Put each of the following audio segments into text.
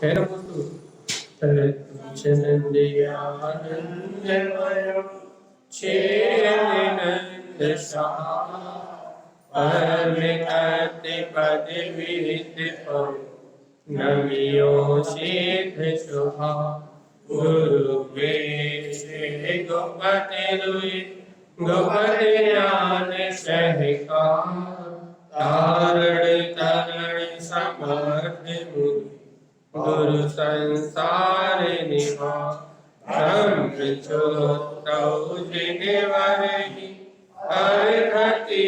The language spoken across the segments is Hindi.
Xeramustu Chandiyanandavayo Chiranandasa Parmitati Padivitipo Namiyo Siddhi Subha Guru Vishri Gopati Lui Gopati Jnani Sahika Taran Taran Samarthi Muni Guru Sansari Niva Brahma Chotau Jinivarehi Arithati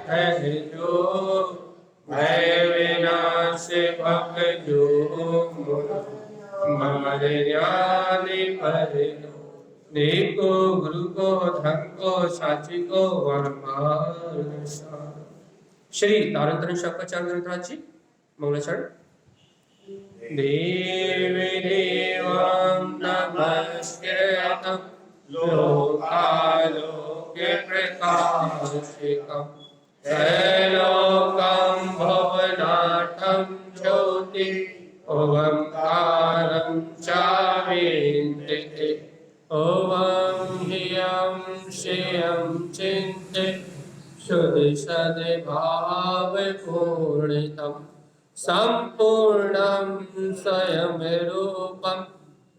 Arithjo Bhai Vinash Bhakjo Mamare Jnani Parino Neko Guru को धन को साची को वरमान श्री तारण तरण शाखाचार्य ग्रंथराज जी मंगलाचरण देवी देवं नमस्कृतं लोकालोके प्रकाशिकं त्रैलोक्यं भुवनाथं ज्योति ओंकारं चाविन्द्रिते ओम ह्रियं श्रियं चिन्ते शुद्धि सद्भावपूर्णितं सम्पूर्णं स्वयं रूपं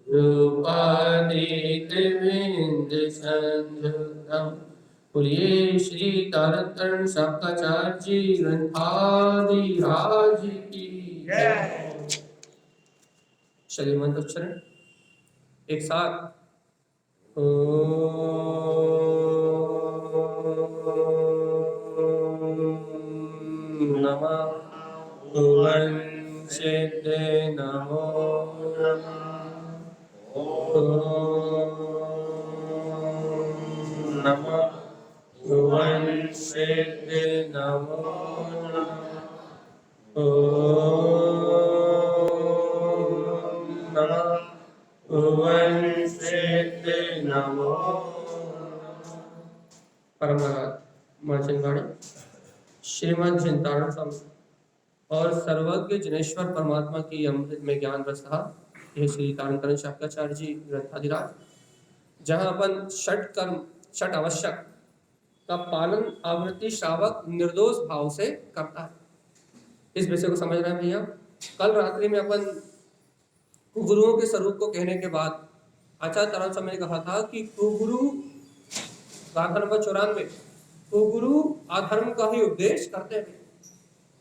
रूपादित्रिविन्दसंयुतं बोलिए श्री तारण तरण शाखाचार्य जी ग्रंथाधिराज की जय। चलिए मंत्रोच्चारण एक साथ नमः भुवनसिद्धे नमो नमः भुवनसिद्धे नमो नमः भुवनसिद्धे नमो परम महर्षि श्रीमद् चिंतारण स्वामी और सर्वज्ञ जनेश्वर परमात्मा की अमृत में ज्ञान रसा यह श्री तारण तरण शाखाचार्य जी ग्रंथाधिराज, जहाँ अपन षट कर्म षट आवश्यक का पालन आवृत्ति श्रावक निर्दोष भाव से करता है। इस विषय को समझ रहे हैं भैया। कल रात्रि में अपन कुगुरुओं के स्वरूप को कहने के बाद आचार्य तारण स्वामी ने कहा था कि कुगुरु गाथा नंबर 94 कुगुरु अधर्म का ही उपदेश करते हैं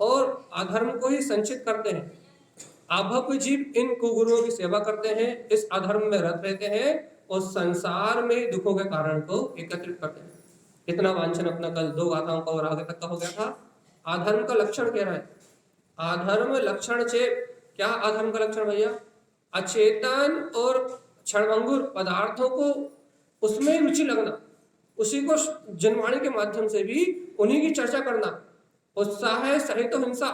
और अधर्म को ही संचित करते हैं। अभप जीव इन कुगुरुओं की सेवा करते हैं, इस अधर्म में रत रहते हैं और संसार में दुखों के कारण को एकत्रित करते हैं। इतना वांछन अपना कल 2 गाथाओं का और आगे तक का हो गया था। अधर्म का लक्षण कह रहा है। अधर्म लक्षण से क्या अधर्म का लक्षण भैया? अचेतन और क्षणभंगुर पदार्थों को उसमें रुचि लगना, उसी को जनवाणी के माध्यम से भी उन्हीं की चर्चा करना, उत्साह सहित तो हिंसा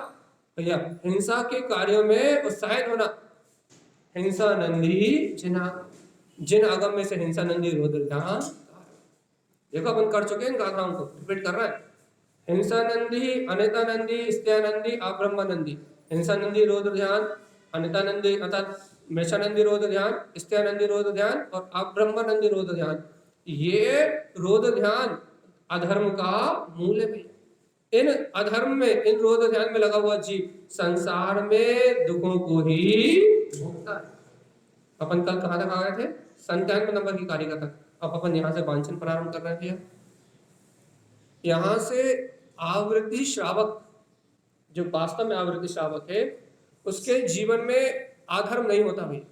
भैया, हिंसा के कार्यों में उत्साहित होना। हिंसा नंदी जिन आगम में से हिंसा नंदी रोदर ध्यान देखो अपन कर चुके हैं, इन गाथाओं को रिपीट कर रहा है। हिंसा नंदी, अनिता नंदी, स्त्यानंदी, अब्रह्मानंदी। हिंसा नंदी रोदर ध्यान, अनिता नंदी अर्थात मृषानंदी रोध ध्यान, स्त्यानंदी रोध ध्यान और अब्रह्मानंदी रोध ध्यान। ये रोध ध्यान अधर्म का मूल है भैया। इन अधर्म में, इन रोध ध्यान में लगा हुआ जीव संसार में दुखों को ही भोगता है। अपन कल कहाँ तक आ गए थे? 97 नंबर की कारिका तक। अब अपन यहाँ से वांछन प्रारंभ कर रहे हैं। यहाँ से आवृत्ति श्रावक, जो वास्तव में आवृत्ति श्रावक है, उसके जीवन में अधर्म नहीं होता भाई।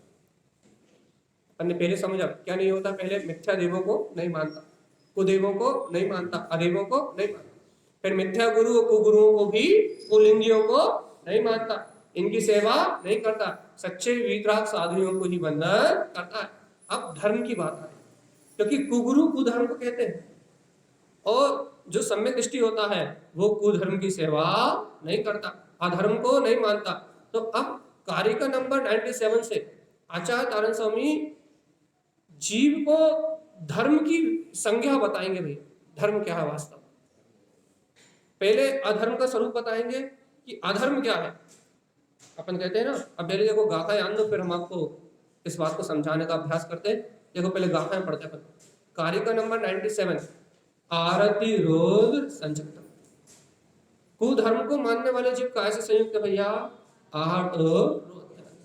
अपन ने पहले समझा क्या नहीं होता? पहले मिथ्या देवों को नहीं मानता, कुदेवों को नहीं मानता, अदेवों को नहीं मानता। फिर मिथ्या गुरु और कुगुरुओं को भी, कुलिंगियों को नहीं मानता, इनकी सेवा नहीं करता, सच्चे वीतराग साधुओं को ही बंधन करता है। अब धर्म की बात है, क्योंकि कुगुरु कुधर्म को कहते हैं और जो सम्यक दृष्टि होता है वो कुधर्म की सेवा नहीं करता, अधर्म को नहीं मानता। तो अब कारिका नंबर 97 से आचार्य तारण स्वामी जीव को धर्म की संज्ञा बताएंगे भाई। धर्म क्या है वास्तव? पहले अधर्म का स्वरूप बताएंगे कि अधर्म क्या है। अपन कहते हैं ना, अब पहले देखो गाथाएं आन दो, फिर हम आपको इस बात को समझाने का अभ्यास करते हैं। देखो पहले गाथाएं पढ़ते हैं अपन। कारिका नंबर 97, आरति रोध संयुक्त। कुधर्म को मानने वाले जीव काय से संयुक्त है भैया? आहार रोध ध्यान।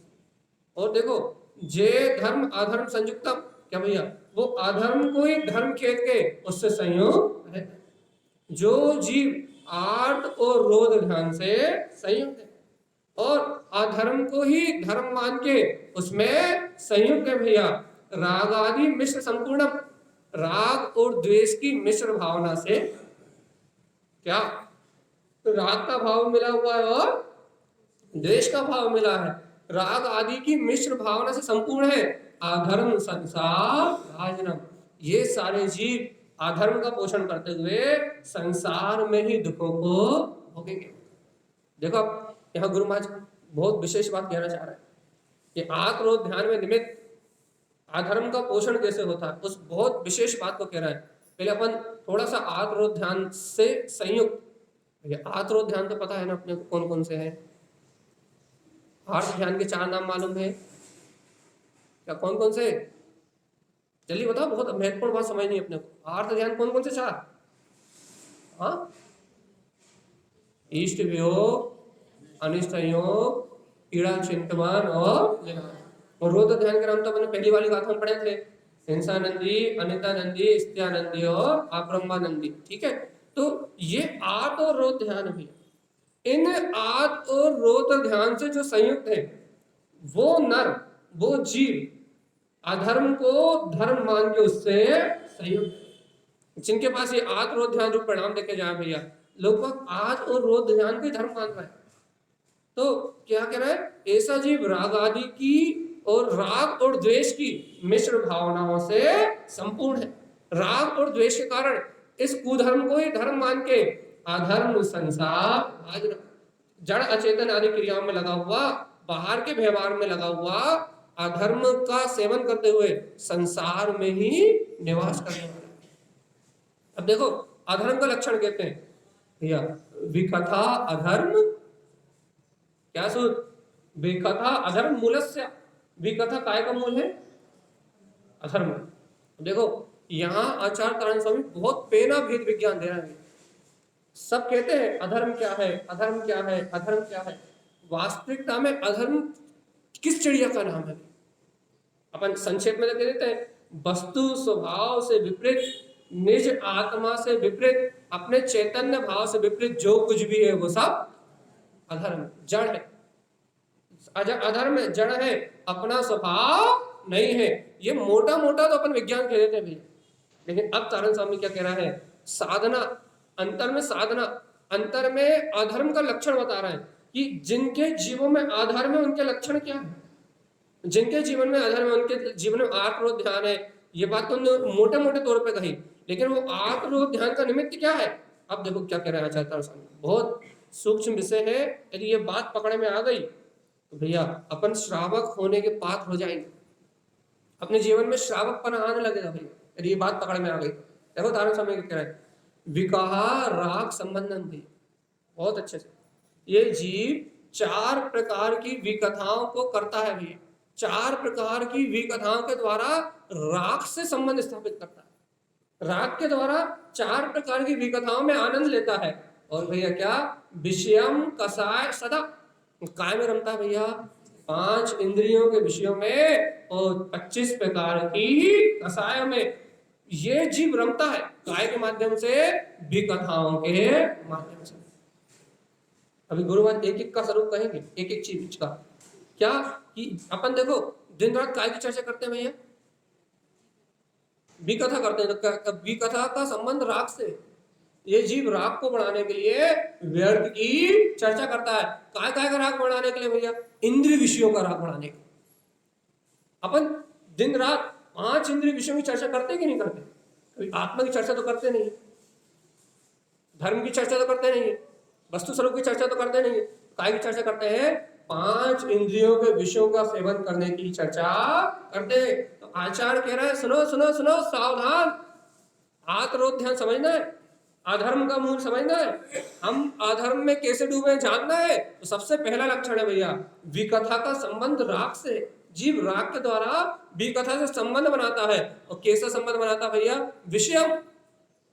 और देखो जे धर्म अधर्म संयुक्तम, क्या भैया? वो अधर्म को ही धर्म खेद के उससे संयोग है। जो जीव आर्त और रोध ध्यान से संयुक्त है और अधर्म को ही धर्म मान के उसमें संयुक्त है भैया, राग आदि मिश्र संपूर्णम, राग और द्वेष की मिश्र भावना से, क्या तो राग का भाव मिला हुआ है और द्वेष का भाव मिला है, राग आदि की मिश्र भावना से संपूर्ण है। अधर्म संसार भाजनम, ये सारे जीव अधर्म का पोषण करते हुए संसार में ही दुखों को भोगेंगे। देखो अब यहाँ गुरु महाराज बहुत विशेष बात कहना चाह रहे हैं कि आत्मरोध ध्यान में निमित्त अधर्म का पोषण कैसे होता है, उस बहुत विशेष बात को कह रहा है। पहले अपन थोड़ा सा आत्मरोध ध्यान से संयुक्त, आत्मरोध ध्यान तो पता है ना अपने को कौन कौन से हैं? आर्त ध्यान के 4 नाम मालूम है क्या? कौन कौन से? जल्दी बताओ, बहुत महत्वपूर्ण बात समझनी है अपने को। आर्त ध्यान कौन कौन से 4? हाँ, इष्ट वियोग, अनिष्ट योग, पीड़ा चिंतमान और रोध ध्यान के नाम तो अपने पहली वाली गाथा में पढ़े थे, हिंसानंदी, अनितानंदी, स्त्यानंदी और आब्रह्मानंदी। ठीक है, तो ये आर्त और रोध ध्यान भी, इन आर्त और रोध ध्यान से जो संयुक्त है वो नर, वो जीव अधर्म को धर्म मान के उससे संयुक्त। जिनके पास ये आर्त रोध ध्यान जो परिणाम देखे जाए भैया, लोग आर्त और रोध ध्यान को धर्म मान रहा है, तो क्या कह रहा है? ऐसा जीव राग आदि की और राग और द्वेष की मिश्र भावनाओं से संपूर्ण है। राग और द्वेष के कारण इस कुधर्म को ही धर्म मान के अधर्म संसार, जड़ अचेतन आदि क्रियाओं में लगा हुआ, बाहर के व्यवहार में लगा हुआ, अधर्म का सेवन करते हुए संसार में ही निवास करने वाला। अब देखो अधर्म का लक्षण कहते हैं भैया, विकथा अधर्म, क्या सूत्र? विकथा अधर्म मूलस्य, विकथा काय का मूल है? अधर्म। देखो यहाँ आचार्य तारण स्वामी बहुत पेना भेद विज्ञान दे रहे हैं। सब कहते हैं अधर्म क्या है, अधर्म क्या है, अधर्म क्या है। वास्तविकता में अधर्म किस चिड़िया का नाम है? अपन संक्षेप में दे देते हैं, वस्तु स्वभाव से विपरीत, निज आत्मा से विपरीत, अपने चैतन्य भाव से विपरीत जो कुछ भी है वो सब अधर्म, जड़ है। अधर्म जड़ है, अपना स्वभाव नहीं है। ये मोटा मोटा तो अपन विज्ञान कह देते हैं भैया, लेकिन अब तारण स्वामी क्या कह रहा है? साधना, अंतर में साधना, अंतर में अधर्म का लक्षण बता रहा है कि जिनके जीवों में अधर्म है उनके लक्षण क्या है, जिनके जीवन में अधर्म है उनके जीवन में आत्मरोध ध्यान है। ये बात तो मोटे मोटे तौर पे कही, लेकिन वो आत्मरोध ध्यान का निमित्त क्या है? अब देखो क्या कह रहा है आचार्य तारण स्वामी, बहुत सूक्ष्म विषय है। यदि ये बात पकड़े में आ गई तो भैया अपन श्रावक होने के पात्र हो जाएंगे, अपने जीवन में श्रावकपन आने लगेगा भैया, यदि ये बात पकड़ में आ गई। देखो तारण स्वामी क्या कह रहा है, विकाहा राग संबंधन थी, बहुत अच्छे से। ये जीव 4 प्रकार की विकथाओं को करता है भैया, 4 प्रकार की विकथाओं के द्वारा राग से संबंध स्थापित करता है। राग के द्वारा 4 प्रकार की विकथाओं में आनंद लेता है। और भैया क्या? विषयम कसाय सदा, काय में रमता है भैया? 5 इंद्रियों के विषयों में और 25 प्रकार की कसाय में ये जीव रमता है। काय के माध्यम से? विकथाओं के माध्यम से। अभी गुरुवार एक एक का स्वरूप कहेंगे, एक एक चीज का। क्या कि अपन देखो दिन रात काय की चर्चा करते हैं भैया, विकथा करते हैं, तो विकथा का संबंध राग से। ये जीव राग को बढ़ाने के लिए व्यर्थ की चर्चा करता है। काय काय का राग बढ़ाने के लिए भैया? इंद्रिय विषयों का राग बढ़ाने के। अपन दिन रात 5 इंद्रिय विषयों की चर्चा करते कि नहीं करते? कभी आत्मा की चर्चा तो करते नहीं, धर्म की चर्चा तो करते नहीं, वस्तु स्वरूप की चर्चा तो करते नहीं, काय की चर्चा करते हैं? 5 इंद्रियों के विषयों का सेवन करने की चर्चा करते हैं। तो आचार्य कह रहा है सुनो सुनो सुनो, सावधान, आत्मरोध ध्यान समझना है। अधर्म का मूल समझना है, हम अधर्म में कैसे डूबे जानना है, तो सबसे पहला लक्षण है भैया विकथा का संबंध राग से। जीव राग के द्वारा विकथा से संबंध बनाता है। और कैसा संबंध बनाता है भैया? विषय,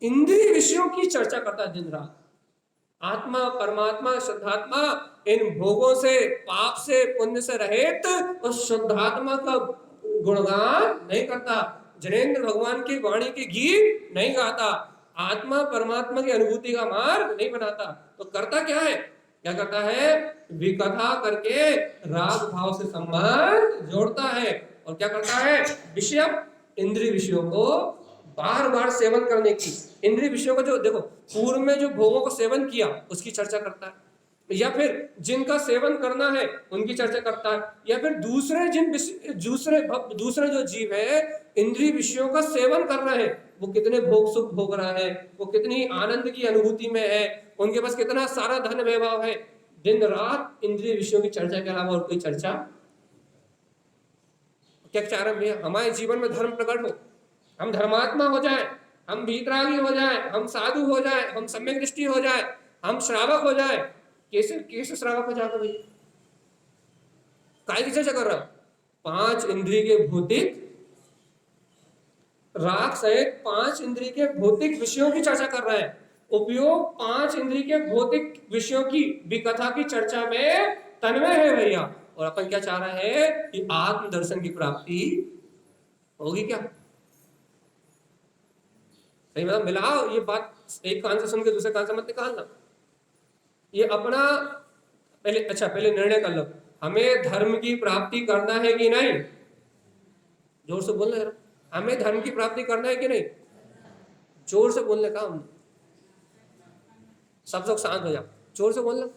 इंद्रिय विषयों की चर्चा करता है दिन रात। आत्मा परमात्मा शुद्धात्मा इन भोगों से, पाप से, पुण्य से रहित उस शुद्धात्मा का गुणगान नहीं करता, जनेन्द्र भगवान की वाणी के गीत नहीं गाता, आत्मा परमात्मा की अनुभूति का मार्ग नहीं बनाता। तो करता क्या है? क्या करता है? विकथा करके राग भाव से संबंध जोड़ता है। और क्या करता है? विषय, इंद्रिय विषयों को बार बार सेवन करने की, इंद्रिय विषयों को जो देखो पूर्व में जो भोगों को सेवन किया उसकी चर्चा करता है, या फिर जिनका सेवन करना है उनकी चर्चा करता है, या फिर दूसरे जो जीव है इंद्रिय विषयों का सेवन कर रहे हैं, वो कितने भोग सुख भोग रहा है, वो कितनी आनंद की अनुभूति में है, उनके पास कितना सारा धन वैभव है। दिन रात इंद्रिय विषयों की चर्चा के अलावा और कोई चर्चा। क्या चाह रहे हैं? हमारे जीवन में धर्म प्रकट हो, हम धर्मात्मा हो जाए, हम वीतरागी हो जाए, हम साधु हो जाए, हम सम्यक दृष्टि हो जाए, हम श्रावक हो जाए। कैसे कैसे श्रावक हो जाएगा भैया? काय की चर्चा कर रहा? 5 इंद्रिय के भौतिक राग सहित 5 इंद्रिय के भौतिक विषयों की चर्चा कर रहा है। उपयोग 5 इंद्रिय के भौतिक विषयों की विकथा की चर्चा में तन्मय है भैया। और अपन क्या चाह रहे हैं कि आत्म दर्शन की प्राप्ति होगी। क्या सही मतलब मिलाओ ये बात, एक कान से सुन के दूसरे कान से मत निकालना। ये अपना पहले निर्णय कर लो, हमें धर्म की प्राप्ति करना है कि नहीं? जोर से बोलना जरा, हमें धर्म की प्राप्ति करना है कि नहीं? जोर से बोलने का, हम सब लोग शांत हो जाओ, जोर से बोलना।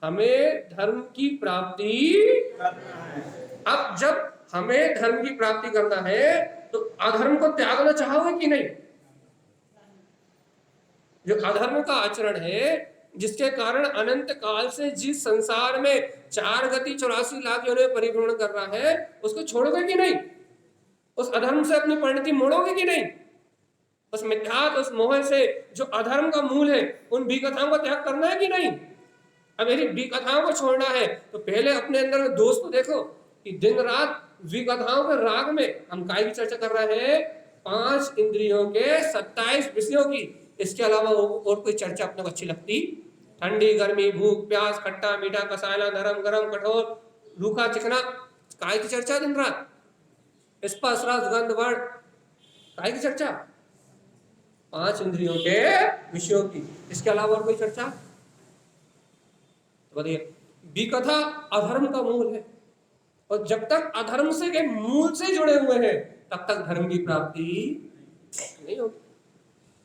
हमें धर्म की प्राप्ति, अब जब हमें धर्म की प्राप्ति करना है तो अधर्म को त्यागना चाहोगे कि नहीं? जो अधर्म का आचरण है जिसके कारण अनंत काल से जिस संसार में 4 गति 84 लाख योनियों में परिभ्रमण कर रहा है, उसको छोड़ोगे कि नहीं? उस अधर्म से अपनी परिणति मोड़ोगे कि नहीं? उस मिथ्यात, उस मोह से जो अधर्म का मूल है, उन विकथाओं का त्याग करना है कि नहीं? अब यदि विकथाओं को छोड़ना है तो पहले अपने अंदर दोष को देखो कि दिन रात विकथाओं के राग में हम काय की चर्चा कर रहे हैं? 5 इंद्रियों के 27 विषयों की। इसके अलावा और कोई चर्चा अपने को अच्छी लगती? ठंडी गर्मी, भूख प्यास, खट्टा मीठा, कसाला, नरम गरम, कठोर रूखा चिकना, काय की चर्चा दिन रात? स्पर्श रस गंध वर्ण, काय की चर्चा? 5 इंद्रियों के विषयों की। इसके अलावा और कोई चर्चा? तो बताइए, विकथा अधर्म का मूल है, और जब तक अधर्म से के मूल से जुड़े हुए हैं तब तक धर्म की प्राप्ति नहीं होगी।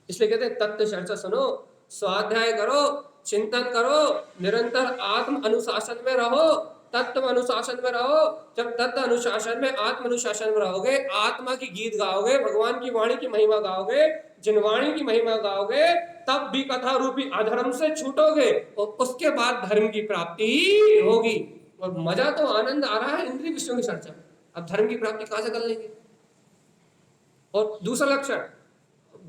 इसलिए कहते हैं तत्व चर्चा सुनो, स्वाध्याय करो, चिंतन करो, निरंतर आत्म अनुशासन में रहो, तत्व अनुशासन में रहो। जब तत्व अनुशासन में, आत्म अनुशासन में रहोगे, आत्मा की गीत गाओगे, भगवान की वाणी की महिमा गाओगे, जिन वाणी की महिमा गाओगे, तब भी कथा रूपी अधर्म से छूटोगे और उसके बाद धर्म की प्राप्ति होगी। और मजा तो आनंद आ रहा है इंद्रिय विषयों की चर्चा, अब धर्म की प्राप्ति कहां से कर लेंगे? और दूसरा लक्षण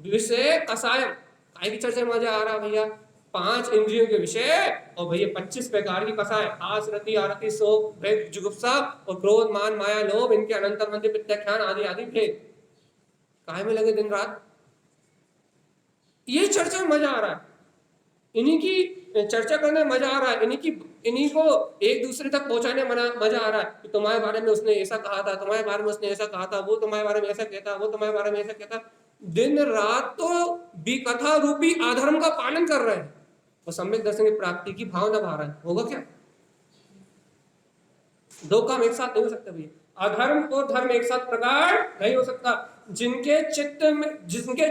विषय कसायम, काय की चर्चा में मजा आ रहा भैया? 5 इंद्रियों के विषय और भैया 25 प्रकार की कसाय, आस रति आरति शोक भय जुगुप्सा और क्रोध मान माया लोभ, इनके अनंतर मंदिर प्रत्याख्यान आदि आदि भेद। काय में लगे दिन रात ये चर्चा में मजा आ रहा है, इन्हीं की चर्चा करने में मजा आ रहा है, इन्हीं को एक दूसरे तक पहुंचाने में मजा आ रहा है कि तुम्हारे बारे में उसने ऐसा कहा था, तुम्हारे बारे में उसने ऐसा कहा था, वो तुम्हारे बारे में ऐसा कहता, वो तुम्हारे बारे में ऐसा कहता। दिन रात तो विकथा रूपी अधर्म का पालन कर रहे हैं और सम्यक दर्शन की प्राप्ति की भावना बहा रहे हैं। होगा क्या? दो काम एक साथ नहीं हो सकते भैया, अधर्म और धर्म एक साथ प्रकट नहीं हो सकता। जिनके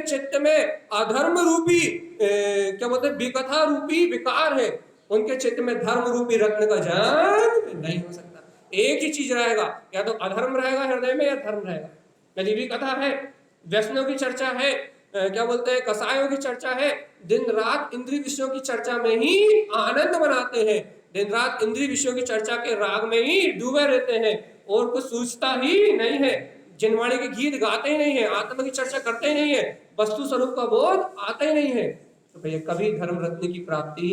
चित्त में अधर्म रूपी क्या बोलते हैं, विकथा रूपी विकार है, उनके चित्त में धर्म रूपी रत्न का जन्म नहीं हो सकता। एक ही चीज रहेगा, या तो अधर्म रहेगा हृदय में या धर्म रहेगा। यदि विकथा है, व्यसनों की चर्चा है, क्या बोलते हैं, कसायों की चर्चा है, दिन रात इंद्रिय विषयों की चर्चा में ही आनंद मनाते हैं, दिन रात इंद्रिय विषयों की चर्चा के राग में ही डूबे रहते हैं और कुछ सूझता ही नहीं है। जिनवाणी के गीत गाते ही नहीं है, आत्मा की चर्चा करते ही नहीं है, वस्तु स्वरूप का बोध आता ही नहीं है, तो भैया कभी धर्म रत्न की प्राप्ति,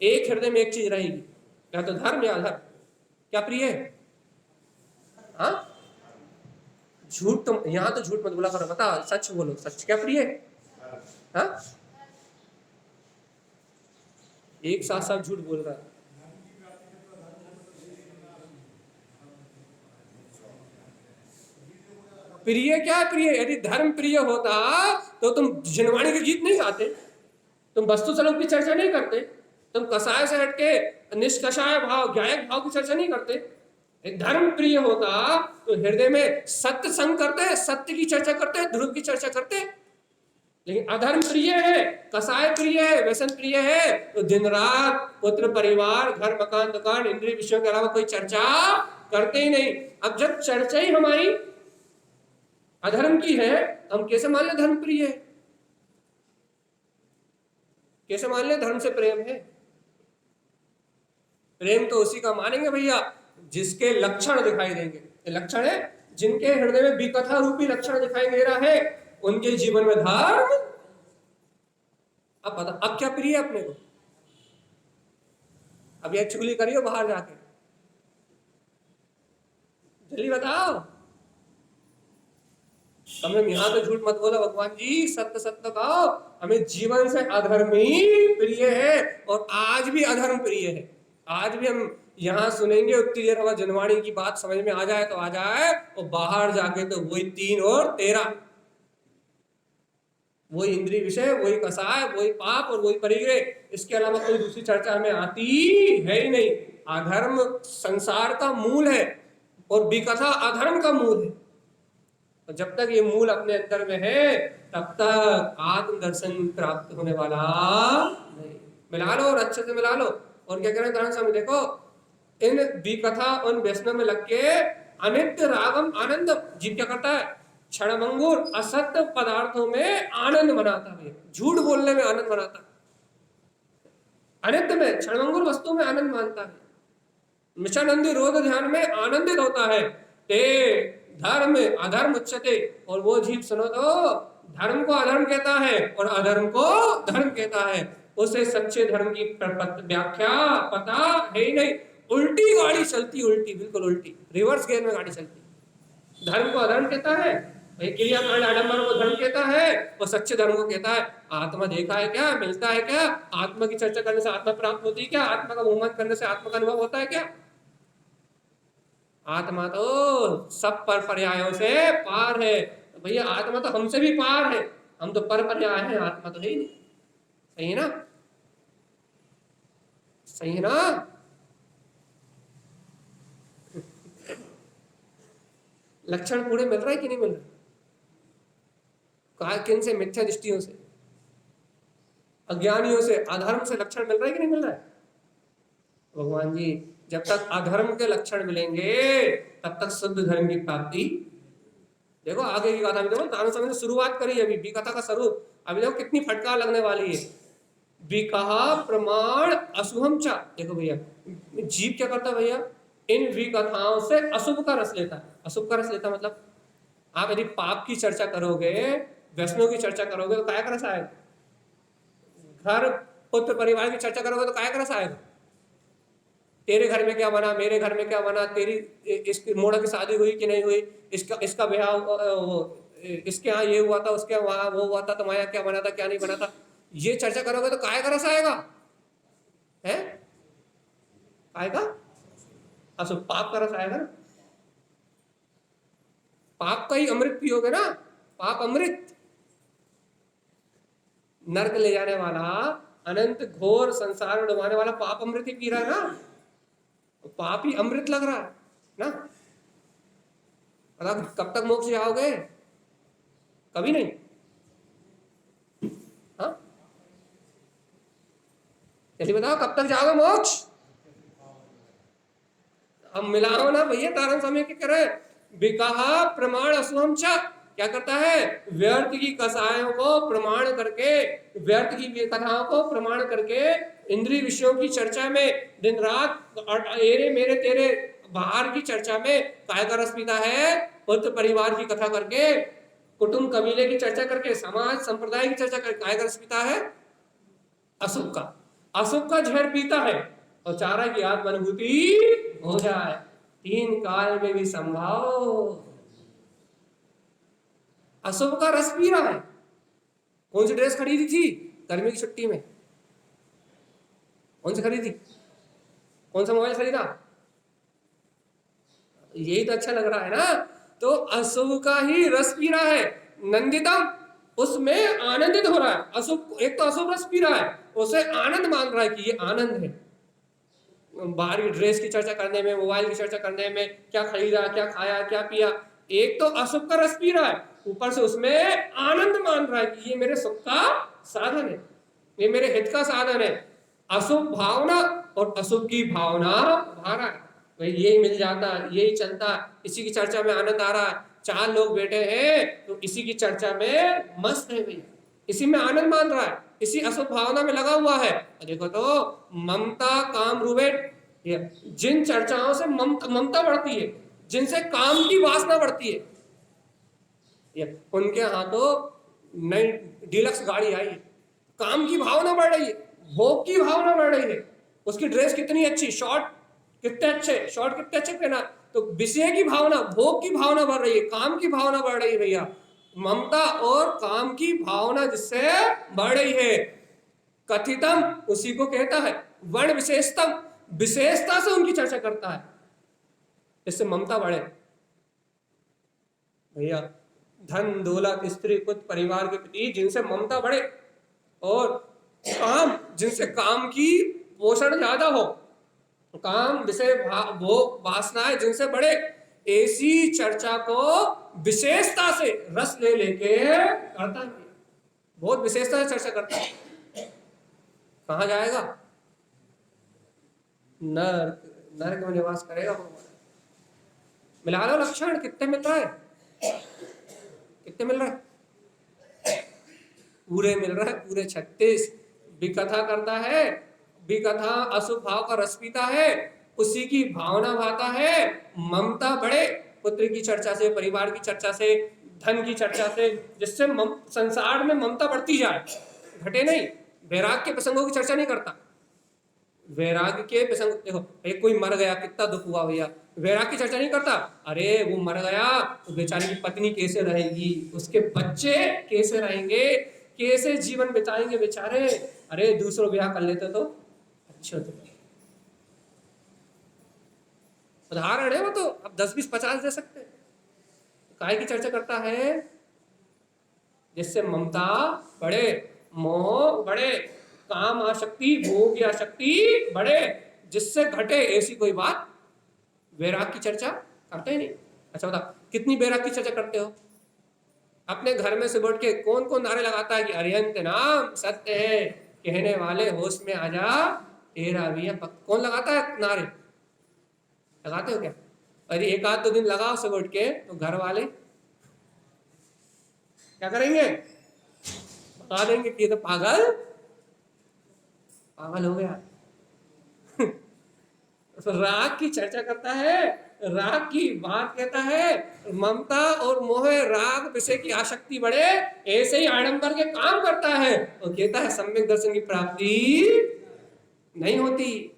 एक हृदय में एक चीज रहेगी, या तो धर्म या अधर्म। क्या प्रिय है? हाँ, झूठ तो यहाँ तो झूठ मत बोला करो, बता सच बोलो, सच क्या प्रिय है? हाँ, एक साथ साथ झूठ बोल रहा है। प्रिय क्या प्रिय? यदि धर्म प्रिय होता तो तुम जिनवाणी के गीत नहीं गाते, तुम वस्तु स्वरूप की चर्चा नहीं करते, तुम कसाय से हटके निष्कषाय भाव, ज्ञायक भाव की चर्चा नहीं करते। धर्म प्रिय होता तो हृदय में सत्य संग करते, सत्य की चर्चा करते, ध्रुव की चर्चा करते। लेकिन अधर्म प्रिय है, कसाय प्रिय है, व्यसन प्रिय है, तो दिन रात पुत्र परिवार घर मकान दुकान इंद्रिय विषयों के अलावा कोई चर्चा करते ही नहीं। अब जब चर्चा ही हमारी अधर्म की है, हम कैसे मान ले धर्म प्रिय है? कैसे मान ले धर्म से प्रेम है? प्रेम तो उसी का मानेंगे भैया जिसके लक्षण दिखाई देंगे। लक्षण है जिनके हृदय में विकथा रूपी लक्षण दिखाई दे रहा है, उनके जीवन में धर्म। अब पता अब क्या प्रिय है अपने को? अब यह चुगली करियो बाहर जाके, जल्दी बताओ। हमें यहाँ तो झूठ मत बोलो भगवान जी, सत्य सत्य कहो। हमें जीवन से अधर्म ही प्रिय है, और आज भी अधर्म प्रिय है। आज भी हम यहाँ सुनेंगे उतनी देर हमारी जनवाणी की बात समझ में आ जाए तो आ जाए, और बाहर जाके तो वही 3 और 13, वही इंद्रिय विषय, वही कसाय, वही पाप और वही परिग्रह। इसके अलावा कोई दूसरी चर्चा हमें आती है ही नहीं। अधर्म संसार का मूल है और विकथा अधर्म का मूल है। तो जब तक ये मूल अपने अंदर में है तब तक आत्म दर्शन प्राप्त होने वाला नहीं। मिला लो और अच्छे से मिला लो। और क्या कह रहे हैं स्वामी, देखो इन विकथा उन व्यसनों में लग के अनित्य रागम आनंद, जीव क्या करता है? क्षणभंगुर असत्य पदार्थों में आनंद मनाता है, झूठ बोलने में आनंद मनाता है, अनित्य में क्षणभंगुर वस्तु में आनंद मानता है, मिशानंदी रोध ध्यान में आनंदित होता है। ते धर्म अधर्म उच्चते, और वो जीव सुनो तो धर्म को अधर्म कहता है और अधर्म को धर्म कहता है। उसे सच्चे धर्म की व्याख्या पता है ही नहीं। उल्टी गाड़ी चलती, उल्टी, बिल्कुल उल्टी, रिवर्स गियर में गाड़ी चलती। धर्म को अधर्म कहता है, क्रियाकांड आडंबर को धर्म कहता है, और सच्चे धर्म को कहता है आत्मा देखा है क्या, मिलता है क्या, आत्मा की चर्चा करने से आत्मा प्राप्त होती है क्या, आत्मा का मोहम्मद करने से आत्मा का अनुभव होता है क्या? आत्मा तो सब पर पर्यायों से पार है। तो भैया आत्मा तो हमसे भी पार है, हम तो पर पर्याय हैं, आत्मा तो है ही नहीं। सही है ना? सही है ना? लक्षण पूरे मिल रहा है कि नहीं मिल रहा? किन से? मिथ्या दृष्टियों से, अज्ञानियों से, अधर्म से लक्षण मिल रहा है कि नहीं मिल रहा है? भगवान जी जब तक अधर्म के लक्षण मिलेंगे तब तक शुद्ध धर्म की प्राप्ति। देखो आगे की कथा में, देखो तारण स्वामी ने शुरुआत करी अभी विकथा का स्वरूप, अभी देखो कितनी फटकार लगने वाली है। विकहा प्रमाण अशुभम चा, देखो भैया जीव क्या करता है भैया, इन विकथाओं से अशुभ का रस लेता है। अशुभ का रस लेता मतलब आप यदि पाप की चर्चा करोगे, व्यसनों की चर्चा करोगे तो काय का रस आएगा? घर पुत्र परिवार की चर्चा करोगे तो काय का रस आएगा? तेरे घर में क्या बना, मेरे घर में क्या बना, तेरी इसकी मोड़ा की शादी हुई कि नहीं हुई, इसका ब्याह, इसके यहाँ ये हुआ था, उसके वहां वो हुआ था, तुम्हारे यहाँ क्या बना था, क्या नहीं बना था, ये चर्चा करोगे तो काय का रस आएगा? है काय का? अशुभ, पाप का रस आएगा ना। पाप का ही अमृत पियोगे ना, पाप अमृत, नरक ले जाने वाला, अनंत घोर संसार में डुबाने वाला पाप अमृत ही पी रहा है ना, पाप ही अमृत लग रहा है ना। कब तक मोक्ष जाओगे? कभी नहीं। हाँ जल्दी बताओ कब तक जाओगे मोक्ष? अब मिलाओ ना भैया, तारण समय के करे विकहा प्रमाण अशुभम च, क्या करता है? व्यर्थ की कसायों को प्रमाण करके, व्यर्थ की कथाओं को प्रमाण करके इंद्रिय विषयों की चर्चा में दिन रात एरे मेरे तेरे बाहर की चर्चा में काय का रस पीता है? पुत्र परिवार की कथा करके, कुटुंब कबीले की चर्चा करके, समाज संप्रदाय की चर्चा करके काय का रस पीता है? अशुभ का। अशुभ का जहर पीता है और चारा की आत्मानुभूति हो जाए, तीन काल में भी संभाव। अशुभ का रस पी रहा है। कौन सी ड्रेस खरीदी थी गर्मी की छुट्टी में? कौन सी खरीदी? कौन सा मोबाइल खरीदा? यही तो अच्छा लग रहा है ना। तो अशुभ का ही रस पी रहा है, नंदितम, उसमें आनंदित हो रहा है। अशुभ, एक तो अशुभ रस पी रहा है, उसे आनंद मान रहा है कि ये आनंद है। बाहर की ड्रेस की चर्चा करने में, मोबाइल की चर्चा करने में, क्या खरीदा, क्या खाया, क्या पिया, एक तो अशुभ का रस पी रहा है, ऊपर से उसमें आनंद मान रहा है कि ये मेरे सुख का साधन है, ये मेरे हित का साधन है। अशुभ भावना और अशुभ की भावना भारा है भाई, यही मिल जाता, यही चलता, इसी की चर्चा में आनंद आ रहा है। चार लोग बैठे हैं तो इसी की चर्चा में मस्त है भैया, इसी में आनंद मान रहा है, इसी अशुभ भावना में लगा हुआ है। देखो तो ममता काम रूबेट, जिन चर्चाओं से ममता बढ़ती है, जिनसे काम की वासना बढ़ती है, उनके हाथों नई डीलक्स गाड़ी आई है, काम की भावना बढ़ रही है, भोग की भावना बढ़ रही है। उसकी ड्रेस कितनी अच्छी, शॉर्ट कितने अच्छे, शॉर्ट कितने अच्छे पहना, तो विषय की भावना, भोग की भावना बढ़ रही है, काम की भावना बढ़ रही है भैया। ममता और काम की भावना जिससे बढ़ रही है, कथितम उसी को कहता है, वर्ण विशेषतम, विशेषता से उनकी चर्चा करता है, इससे ममता बढ़े भैया। धन दौलत स्त्री पुत्र परिवार के प्रति जिनसे ममता बढ़े, और काम, जिनसे काम की पोषण ज्यादा हो, काम विषय भोग वासनाएं जिनसे बढ़े, ऐसी चर्चा को विशेषता से रस ले लेके करता है, बहुत विशेषता से चर्चा करता है। कहाँ जाएगा? नरक, नरक में निवास करेगा। मिला लो लक्षण, कितने मिल रहा है? कितने मिल रहा है? पूरे मिल रहा है, पूरे 36। विकथा करता है, विकथा अशुभ भाव का रस पीता है, उसी की भावना भाता है, ममता बढ़े, पुत्र की चर्चा से, परिवार की चर्चा से, धन की चर्चा से, जिससे संसार में ममता बढ़ती जाए, घटे नहीं। वैराग के प्रसंगों की चर्चा नहीं करता, वैराग के प्रसंग देखो, एक कोई मर गया कितना दुख हुआ भैया, वैराग की चर्चा नहीं करता। अरे वो मर गया तो बेचारी की पत्नी कैसे रहेगी, उसके बच्चे कैसे रहेंगे, कैसे जीवन बिताएंगे बेचारे, अरे दूसरों ब्याह कर लेते तो अच्छे होते। उदाहरण है वो, तो अब 10 20 50 दे सकते। काय की चर्चा करता है? जिससे ममता बढ़े, मोह बढ़े, काम आसक्ति, भोग आसक्ति बढ़े, जिससे घटे, ऐसी कोई बात वैराग की चर्चा करते ही नहीं। अच्छा बता, कितनी वैराग की चर्चा करते हो? अपने घर में से बैठ के कौन कौन नारे लगाता है कि अरिहंत नाम सत्य है, कहने वाले होश में आ जा, तेरा भी है। कौन लगाता है नारे? लगाते हो क्या? अरे एक आध 2 दिन लगाओ से बैठ के, तो घर वाले क्या करेंगे? बता देंगे कि ये तो पागल हो गया। तो राग की चर्चा करता है, राग की बात कहता है, ममता और मोह, राग विषय की आसक्ति बढ़े, ऐसे ही आडंबर के काम करता है, और कहता है सम्यक दर्शन की प्राप्ति नहीं होती,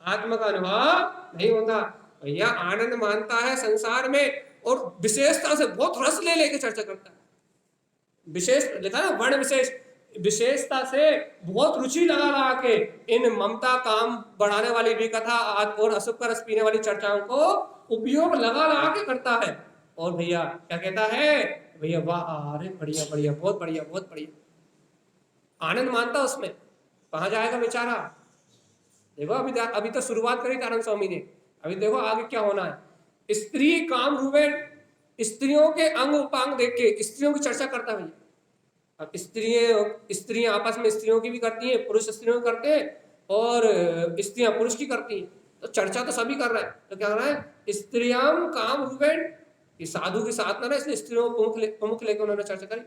आत्मा का अनुभव नहीं होता भैया। आनंद मानता है संसार में, और विशेषता से बहुत रस ले लेके चर्चा करता है। विशेष लिखा ना, वर्ण विशेष, विशेषता से बहुत रुचि लगा के इन ममता काम बढ़ाने वाली भी कथा और अशुभ का रस पीने वाली चर्चाओं को उपयोग लगा के करता है। और भैया क्या कहता है? भैया वाह, अरे बढ़िया बढ़िया, बहुत बढ़िया, बहुत बढ़िया, आनंद मानता उसमें। कहाँ जाएगा बेचारा? देखो अभी तो शुरुआत करी तारण स्वामी ने, अभी देखो आगे क्या होना है। स्त्री काम रूपे, स्त्रियों के अंग उपांग देख के स्त्रियों की चर्चा करता है। अब स्त्रियां आपस में स्त्रियों की भी करती हैं, पुरुष स्त्रियों की करते हैं, और स्त्रियां पुरुष की करती हैं, तो चर्चा तो सभी कर रहे हैं। तो क्या कर रहा है? स्त्रियां काम रूपेण, ये साधु की साधना ना, इसलिए स्त्रियों को प्रमुख लेकर उन्होंने चर्चा करी।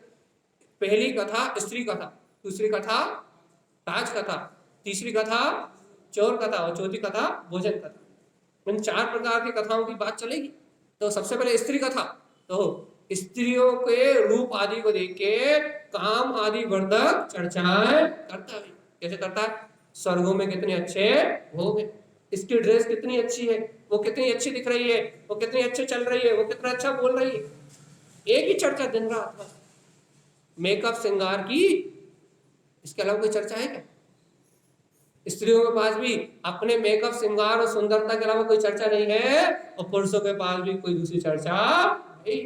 पहली कथा स्त्री कथा, दूसरी कथा राज कथा, तीसरी कथा चौर कथा, और चौथी कथा भोजन कथा। इन 4 प्रकार की कथाओं की बात चलेगी। तो सबसे पहले स्त्री कथा, तो स्त्रियों के रूप आदि को देख के काम आदि वर्धक चर्चाएं करता है। कैसे करता है? स्वर्गों में कितने अच्छे भोग हैं, इसकी ड्रेस कितनी अच्छी है, वो कितनी अच्छी दिख रही है, वो कितनी अच्छी चल रही है, वो कितना अच्छा बोल रही है। एक ही चर्चा दिन रात बस मेकअप श्रृंगार की, इसके अलावा कोई चर्चा है क्या? स्त्रियों के पास भी अपने मेकअप श्रृंगार और सुंदरता के अलावा कोई चर्चा नहीं है, और पुरुषों के पास भी कोई दूसरी चर्चा नहीं।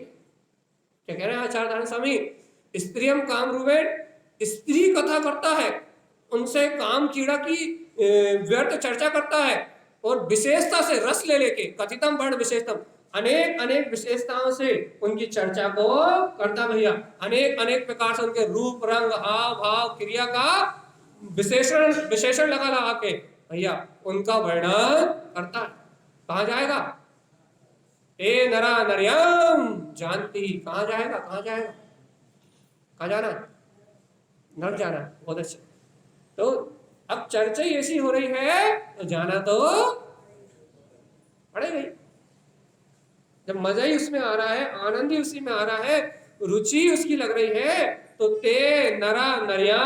क्या कह रहे हैं आचार्य स्वामी? स्त्रियम काम रूपेण, स्त्री कथा करता है, उनसे काम कीड़ा की व्यर्थ चर्चा करता है, और विशेषता से रस ले लेके कथितम वर्ण विशेषतम, अनेक अनेक विशेषताओं से उनकी चर्चा को करता भैया, अनेक अनेक प्रकार से उनके रूप रंग हाव भाव क्रिया का विशेषण विशेषण लगा लगा के भैया उनका वर्णन करता है। कहा जाएगा? ए नरा नरियम जानती, कहा जाएगा? कहा जाएगा? कहा जाना? नर जाना। बहुत अच्छा। तो अब चर्चा ही ऐसी हो रही है तो जाना तो पड़ेगा ही। जब मजा ही उसमें आ रहा है, आनंद ही उसी में आ रहा है, रुचि उसकी लग रही है, तो ते नरा नरिया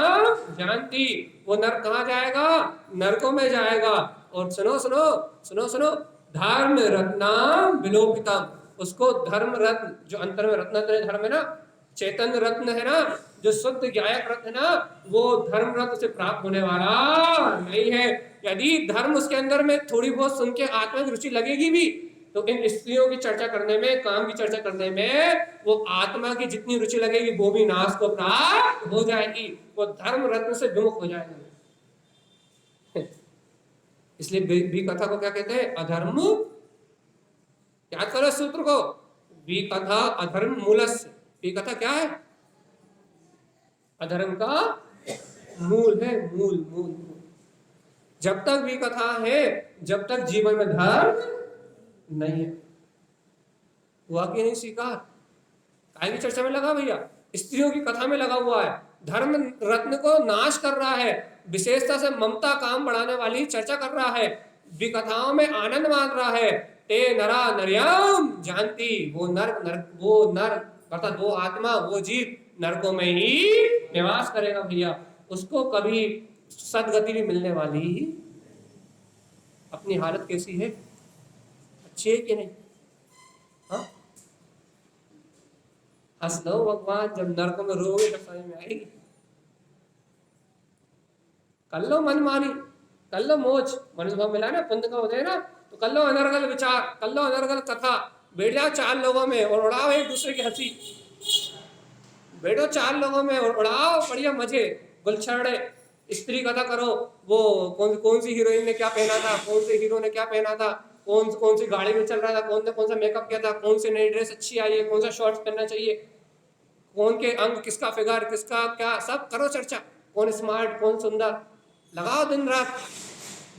जानती, वो नर कहाँ जाएगा? नरकों में जाएगा। और सुनो सुनो सुनो सुनो, धर्म रत्नाम विलोपितम, उसको धर्म रत्न, जो अंतर में रत्न धर्म है ना, चैतन्य रत्न है ना, जो शुद्ध ज्ञायक रत्न है ना, वो धर्म रत्न से प्राप्त होने वाला नहीं है। यदि धर्म उसके अंदर में थोड़ी बहुत सुन के आत्मा की रुचि लगेगी भी, तो इन स्त्रियों की चर्चा करने में, काम की चर्चा करने में, वो आत्मा की जितनी रुचि लगेगी वो भी नाश को प्राप्त हो जाएगी, वो धर्म रत्न से विमुख हो जाएगा। इसलिए भी कथा को क्या कहते हैं? अधर्म। याद करो सूत्र को, भी कथा अधर्म मूलस्य। भी कथा क्या है? अधर्म का मूल है, मूल मूल मूल। जब तक भी कथा है, जब तक जीवन में धर्म नहीं है। हुआ कि नहीं स्वीकार? काय की चर्चा में लगा भैया, स्त्रियों की कथा में लगा हुआ है, धर्म रत्न को नाश कर रहा है, विशेषता से ममता काम बढ़ाने वाली चर्चा कर रहा है, विकथाओं में आनंद मान रहा है। ते नरा नरियम जानती, वो नर अर्थात वो आत्मा, वो जीव नरकों में ही निवास करेगा भैया, उसको कभी सदगति भी मिलने वाली। अपनी हालत कैसी है? अच्छी है कि नहीं? हाँ, हंस लो भगवान, जब नरकों में रोगे तब समझ में आएगी। कर लो मनमानी, कर लो मोच, मनुष्य भाव मिला ना, पुण्य का होता है ना, तो कर लो अनर्गल विचार, कर लो अनर्गल कथा, बैठ जाओ 4 लोगों में और उड़ाओ एक दूसरे की हंसी, बैठो 4 लोगों में और उड़ाओ बढ़िया मजे, गुलछर्रे, स्त्री कथा करो, वो कौन सी हीरोइन ने क्या पहना था, कौन से हीरो ने क्या पहना था, कौन सी गाड़ी में चल रहा था, कौन सा मेकअप किया था, कौन सी नई ड्रेस अच्छी आई है, कौन सा शॉर्ट्स पहनना चाहिए, कौन के अंग, किसका फिगर, किसका क्या, सब करो चर्चा, कौन स्मार्ट, कौन सुंदर, लगाओ दिन रात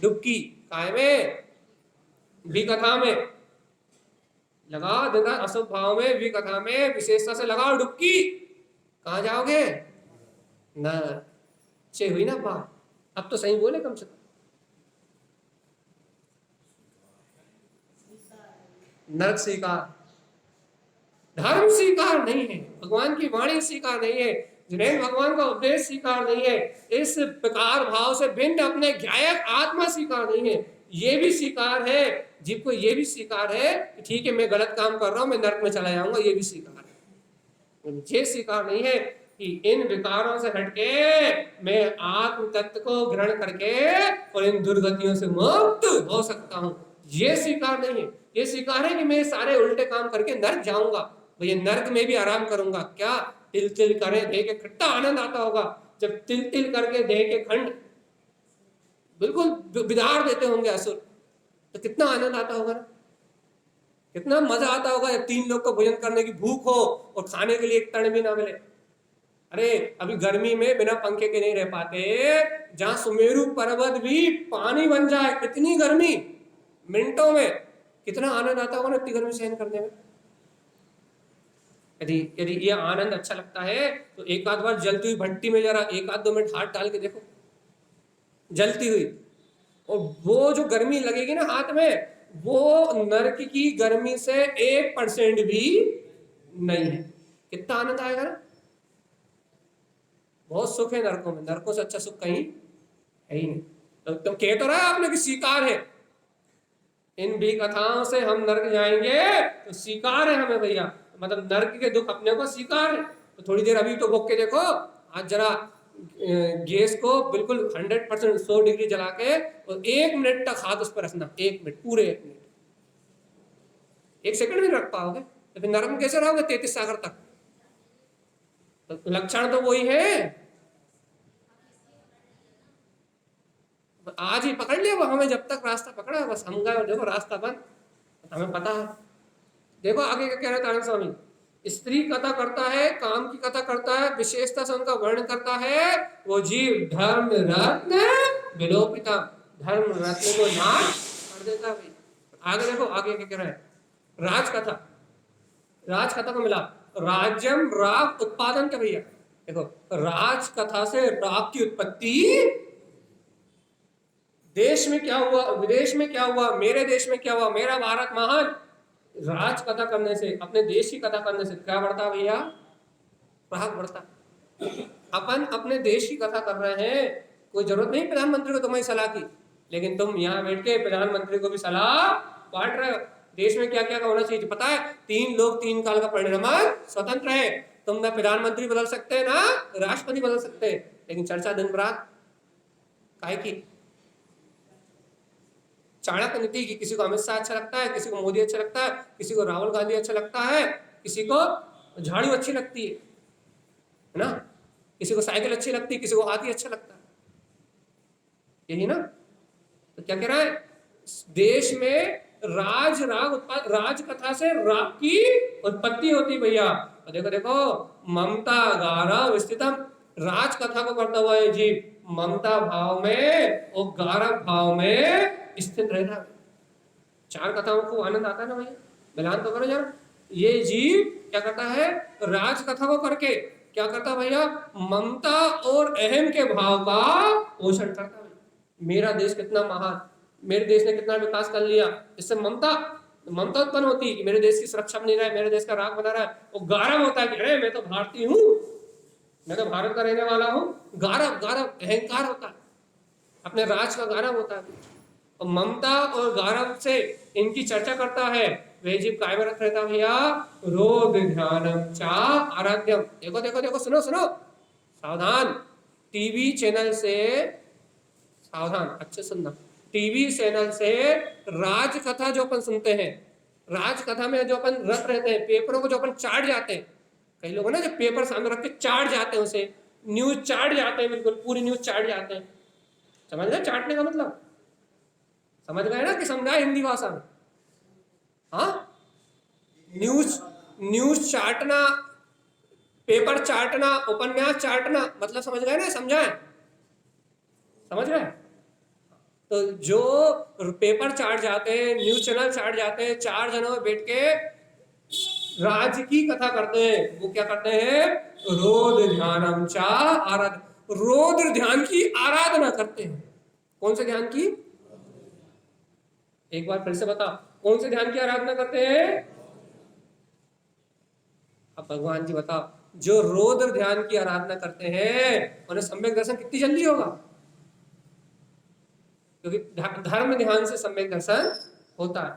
डुबकी, काय में? भी कथा में लगाओ दिन रात, अशुभ भाव में, भी कथा में विशेषता से लगाओ डुबकी। कहाँ जाओगे? न चे हुई ना बात, अब तो सही बोले कम से कम। नरक स्वीकार, धर्म स्वीकार नहीं है, भगवान की वाणी स्वीकार नहीं है, जिन्हें भगवान का उपदेश स्वीकार नहीं है, इस प्रकार भाव से भिन्न अपने ज्ञायक आत्मा स्वीकार नहीं है। ये भी स्वीकार है, जीव को ये भी स्वीकार है कि ठीक है मैं गलत काम कर रहा हूं, मैं नरक में चला जाऊंगा, ये भी स्वीकार है। ये स्वीकार नहीं है कि इन विकारों से हटके मैं आत्म तत्व को ग्रहण करके और इन दुर्गतियों से मुक्त हो सकता हूं, ये स्वीकार नहीं है। ये स्वीकार है कि मैं सारे उल्टे काम करके नरक जाऊंगा, भैया नरक में भी आराम करूंगा। क्या तिल तिल करे दे के कितना आनंद आता होगा, जब तिल तिल करके दे के खंड बिल्कुल बिदार देते होंगे असुर, तो कितना आनंद आता होगा ना, कितना मजा आता होगा जब 3 लोग को भोजन करने की भूख हो और खाने के लिए एक तण भी ना मिले। अरे अभी गर्मी में बिना पंखे के नहीं रह पाते, जहां सुमेरु पर्वत भी पानी बन जाए, इतनी गर्मी मिनटों में, कितना आनंद आता होगा ना इतनी गर्मी सहन करने में। यदि ये आनंद अच्छा लगता है तो एक आध बार जलती हुई भट्टी में जरा 1-2 मिनट हाथ डाल के देखो, जलती हुई, और वो जो गर्मी लगेगी ना हाथ में, वो नरक की गर्मी से 1% भी नहीं है। कितना आनंद आएगा ना। बहुत सुख है नरकों में, नरकों से अच्छा सुख कहीं है ही नहीं। तो तुम कह तो रहा आपने कि स्वीकार है, इन भी कथाओं से हम नरक जाएंगे तो स्वीकार है हमें भैया, मतलब नरक के दुख अपने को स्वीकार है। तो थोड़ी देर अभी तो भोग के देखो, आज जरा गैस को बिल्कुल 100% 100 डिग्री जला के और 1 मिनट तक हाथ उस पर रखना, 1 मिनट, पूरे 1 मिनट, 1 सेकंड भी नहीं रख पाओगे तो फिर नरक में कैसे रहोगे 33 सागर तक। तो लक्षण तो वही है। आज ही पकड़ लिया वो हमें, जब तक रास्ता पकड़ा है बस हम गए, देखो रास्ता बंद, हमें पता है। देखो आगे क्या कह रहे हैं तारण स्वामी, स्त्री कथा करता है, काम की कथा करता है, विशेषता से उनका वर्णन करता है, वो जीव धर्म रत्न विलोपिता, धर्म रत्न को नाश कर देता है भाई। आगे देखो आगे क्या कह रहा है, राजकथा, राजकथा को मिला राज्यम राग उत्पादन का भैया। देखो राजकथा से राग की उत्पत्ति, देश में क्या हुआ, विदेश में क्या हुआ, मेरे देश में क्या हुआ, मेरा भारत महान, राज कथा करने से, अपने देश की कथा करने से क्या बढ़ता भैया, राग बढ़ता। अपन अपने देश की कथा कर रहे हैं, कोई जरूरत नहीं प्रधानमंत्री को तुम्हारी सलाह की, लेकिन तुम यहाँ बैठ के प्रधानमंत्री को भी सलाह बांट रहे हो। देश में क्या क्या होना चाहिए पता है, 3 लोग 3 काल का परिणाम स्वतंत्र है। तुम ना प्रधानमंत्री बदल सकते ना राष्ट्रपति बदल सकते, लेकिन चर्चा दिन रात काय की, चाणक्य नीति की, किसी को अमित शाह अच्छा लगता है, किसी को मोदी अच्छा लगता है, किसी को राहुल गांधी अच्छा लगता है, किसी को झाड़ू अच्छी लगती है ना, किसी को साइकिल अच्छी लगती है, किसी को हाथी अच्छा लगता है, यही ना। तो क्या कह रहा है, देश में राज राग उत्पाद, राज कथा से राग की उत्पत्ति होती भैया। और देखो देखो ममता गारव स्थितम, राज कथा को करता हुआ है जीव ममता भाव में और गारव भाव में स्थित रहता है। 4 कथाओं को आनंद आता है ना भैया, मिलान तो करो जरा। ये जीव क्या करता है, राज कथा को करके क्या करता भैया, ममता और अहम के भाव का पोषण करता है। मेरा देश कितना महान, मेरे देश ने कितना विकास कर लिया, इससे ममता ममता उत्पन्न होती है कि मेरे देश की सुरक्षा नहीं रहा है, मेरे देश का राग बना रहा है। और गारव होता है कि अरे मैं तो भारतीय हूँ, मैं तो भारत का रहने वाला हूँ। गारव गारव अहंकार होता है, अपने राज का गारव होता है। और ममता और गारव से इनकी चर्चा करता है, वे जीव काय में रहता है भैया, रोग ध्यानम चा आराध्यम। देखो देखो देखो सुनो सुनो सावधान, टीवी चैनल से सावधान, अच्छे सुनना, टीवी चैनल से राज कथा जो अपन सुनते हैं, राज कथा में जो अपन रट रहते हैं, पेपरों को जो अपन चाट जाते हैं, कई लोग ना जो पेपर सामने रख के चाट जाते हैं, उसे न्यूज चाट जाते हैं, बिल्कुल पूरी न्यूज चाट जाते हैं। समझ रहे चाटने का मतलब, समझ गए ना कि समझा हिंदी भाषा में। हाँ, न्यूज न्यूज चाटना, पेपर चाटना, उपन्यास चाटना, मतलब समझ गए ना, समझाए समझ गए। तो जो पेपर चाट जाते हैं, न्यूज चैनल चाट जाते हैं, 4 जनों में बैठ के राज्य की कथा करते हैं, वो क्या करते हैं, रोद ध्यानम चा आराधना, रोद्र ध्यान की आराधना करते हैं। कौन से ध्यान की, एक बार फिर से बता, कौन से ध्यान की आराधना करते हैं। अब भगवान जी बताओ, जो रौद्र ध्यान की आराधना करते हैं उन्हें सम्यक दर्शन कितनी जल्दी होगा, क्योंकि धर्म ध्यान से सम्यक दर्शन होता है।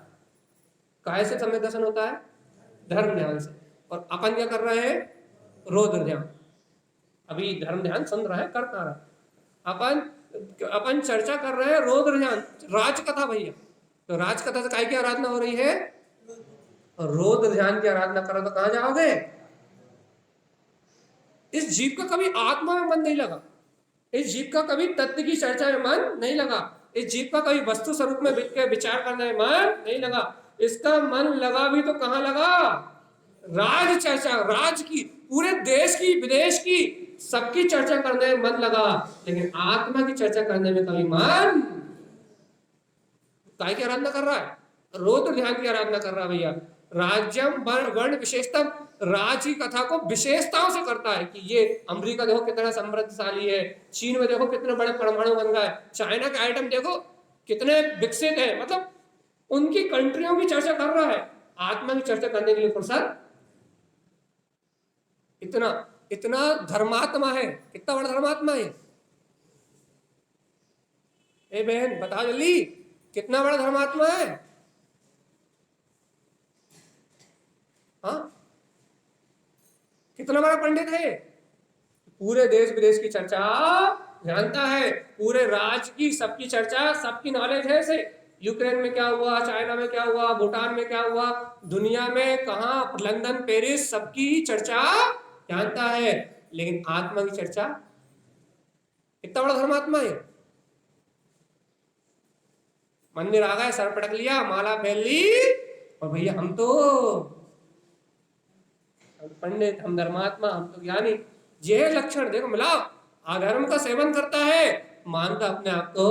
काय से सम्यक दर्शन होता है, धर्म ध्यान से। और अपन क्या कर रहे हैं, रौद्र ध्यान। अभी धर्म ध्यान सुन रहा है, कर रहा है, अपन चर्चा कर रहे हैं रौद्र ध्यान, राजकथा भैया। तो राजकथा से काय की आराधना हो रही है, रौद्र ध्यान की आराधना करो तो कहां जाओगे। इस जीव का कभी आत्मा में मन नहीं लगा, इस जीव का कभी तत्व की चर्चा में मन नहीं लगा, इस जीव का कभी वस्तु स्वरूप में विचार करने में मन नहीं लगा। इसका मन लगा भी तो कहां लगा, राज चर्चा, राज की, पूरे देश की, विदेश की, सबकी चर्चा करने में मन लगा, लेकिन आत्मा की चर्चा करने में कभी मन, काय की आराधना कर रहा है, रौद्र ध्यान की आराधना कर रहा है भैया। राज्यम वर्ण विशेषता, राज की कथा को विशेषताओं से करता है कि ये अमेरिका देखो कितना समृद्धशाली है, चीन में देखो कितने बड़े परमाणु बन गए, चाइना के आइटम देखो कितने विकसित है, मतलब उनकी कंट्रियों की चर्चा कर रहा है, आत्मा की चर्चा करने के लिए फुर्सत। इतना इतना धर्मात्मा है, कितना बड़ा धर्मात्मा है। ए बहन बताओ जल्दी, कितना बड़ा धर्मात्मा है। हाँ, कितना बड़ा पंडित है, पूरे देश विदेश की चर्चा जानता है, पूरे राज्य की सबकी चर्चा, सबकी नॉलेज है इसे। यूक्रेन में क्या हुआ, चाइना में क्या हुआ, भूटान में क्या हुआ, दुनिया में कहा, लंदन, पेरिस, सबकी चर्चा जानता है। लेकिन आत्मा की चर्चा, कितना बड़ा धर्मात्मा है। मंदिर आ गए, सर पटक लिया, माला पहन ली, और भैया हम तो पंडित, हम धर्मात्मा, हम तो ज्ञानी। ये लक्षण देखो मिला। अधर्म का सेवन करता है, मानता अपने आप को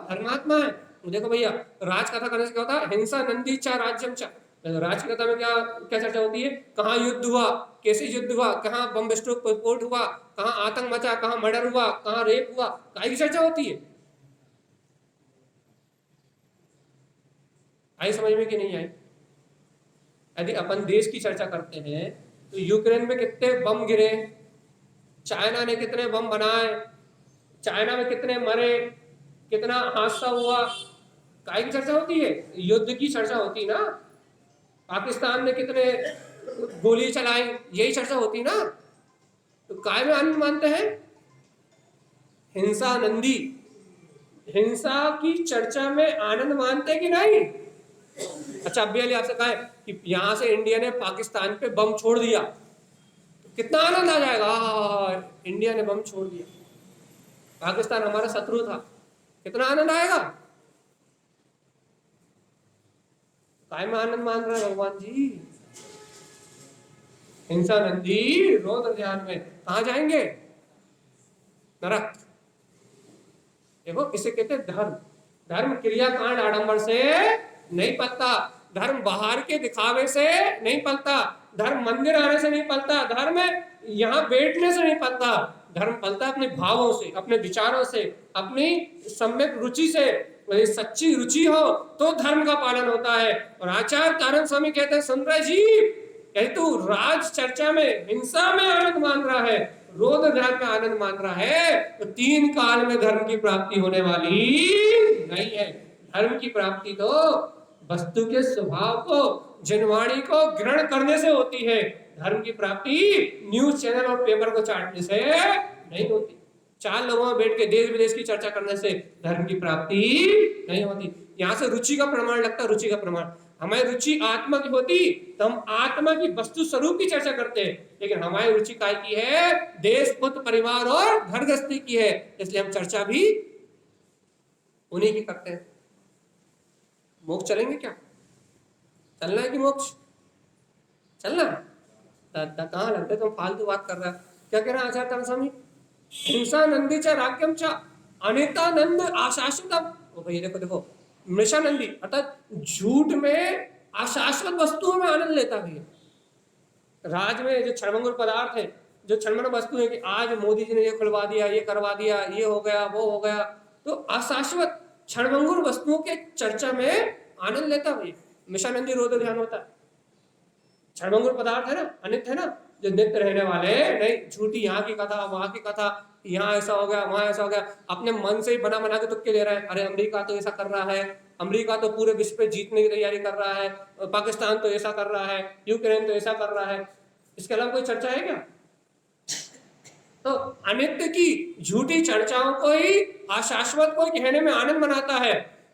धर्मात्मा है। देखो भैया, राज कथा करने से क्या होता है, हिंसा नंदी चा राज्यम चा। राज कथा में क्या क्या चर्चा होती है, कहाँ युद्ध हुआ, कैसे युद्ध हुआ, कहाँ बम विस्फोट हुआ, कहाँ आतंक मचा, कहाँ मर्डर हुआ, कहाँ रेप हुआ, कहीं की चर्चा होती है। आई समझ में कि नहीं आई। यदि अपन देश की चर्चा करते हैं तो यूक्रेन में कितने बम गिरे, चाइना ने कितने बम बनाए, चाइना में कितने मरे, कितना हादसा हुआ, काय की चर्चा होती है, युद्ध की चर्चा होती ना। पाकिस्तान ने कितने गोली चलाई, यही चर्चा होती ना। तो काय में आनंद मानते हैं, हिंसा नंदी, हिंसा की चर्चा में आनंद मानते कि नहीं। अच्छा, अभी अली आपसे कहा कि यहां से इंडिया ने पाकिस्तान पे बम छोड़ दिया, तो कितना आनंद आ जाएगा, इंडिया ने बम छोड़ दिया, पाकिस्तान हमारा शत्रु था, कितना आनंद आएगा। काय में आनंद मान रहे हैं भगवान जी। हिंसा नंदी रौद्र ध्यान में कहा जाएंगे, नरक। देखो इसे कहते हैं धर्म। धर्म क्रियाकांड आडंबर से नहीं पलता, धर्म बाहर के दिखावे से नहीं पलता, धर्म मंदिर आने से नहीं पलता, धर्म यहाँ बैठने से नहीं पलता। धर्म पलता अपने भावों से, अपने विचारों से, अपनी सम्यक रुचि से। यदि सच्ची रुचि हो तो धर्म का पालन होता है। और आचार्य तारण स्वामी कहते हैं, सुंदर जी, यदि तू राज चर्चा में, हिंसा में आनंद मान रहा है, रोध ध्यान में आनंद मान रहा है, तो तीन काल में धर्म की प्राप्ति होने वाली नहीं है। धर्म की प्राप्ति तो वस्तु के स्वभाव को, जनवाणी को ग्रहण करने से होती है। धर्म की प्राप्ति न्यूज चैनल और पेपर को चाटने से नहीं होती, चार लोगों में बैठ के देश विदेश की चर्चा करने से धर्म की प्राप्ति नहीं होती। यहां से रुचि का प्रमाण लगता है, रुचि का प्रमाण। हमारी रुचि आत्मा की होती तो हम आत्मा की वस्तु स्वरूप की चर्चा करते हैं, लेकिन हमारी रुचि काय की है, देश, पुत्र, परिवार और घर गृहस्थी की है, इसलिए हम चर्चा भी उन्हीं की करते हैं। मोक्ष चलेंगे क्या, चलना है कि मोक्ष चलना है। कहाँ लगता है तुम फालतू बात कर रहा है। क्या कह रहा है आचार्य तारण स्वामी, हिंसा नंदीचा राज्यम चा अनितानंद आशाश्वतम। ओ भाई देखो देखो, मृषानंदी अर्थात झूठ में, अशाश्वत वस्तुओं में आनंद लेता भी है। राज में जो क्षणभंगुर पदार्थ है, जो क्षणभंगुर वस्तु है कि आज मोदी जी ने ये खुलवा दिया, ये करवा दिया, ये हो गया, वो हो गया, तो अशाश्वत क्षणभंगुर वस्तुओं के चर्चा में आनंद लेता भी है। मृषानंदी रोध ध्यान होता है। क्षणभंगुर पदार्थ है ना, अनित्य है ना, जो नित्य रहने वाले नहीं, झूठी यहाँ की कथा, वहां की कथा, यहाँ ऐसा हो गया, वहां ऐसा हो गया, अपने मन से ही बना बना के तुक्के दे रहा है। अरे अमेरिका तो ऐसा कर रहा है, अमेरिका तो पूरे विश्व पे जीतने की तैयारी कर रहा है, पाकिस्तान तो ऐसा कर रहा है, यूक्रेन तो ऐसा कर रहा है। इसके अलावा कोई चर्चा है क्या। तो अनित्य की झूठी चर्चाओं को ही अशाश्वत को कहने में आनंद बनाता है।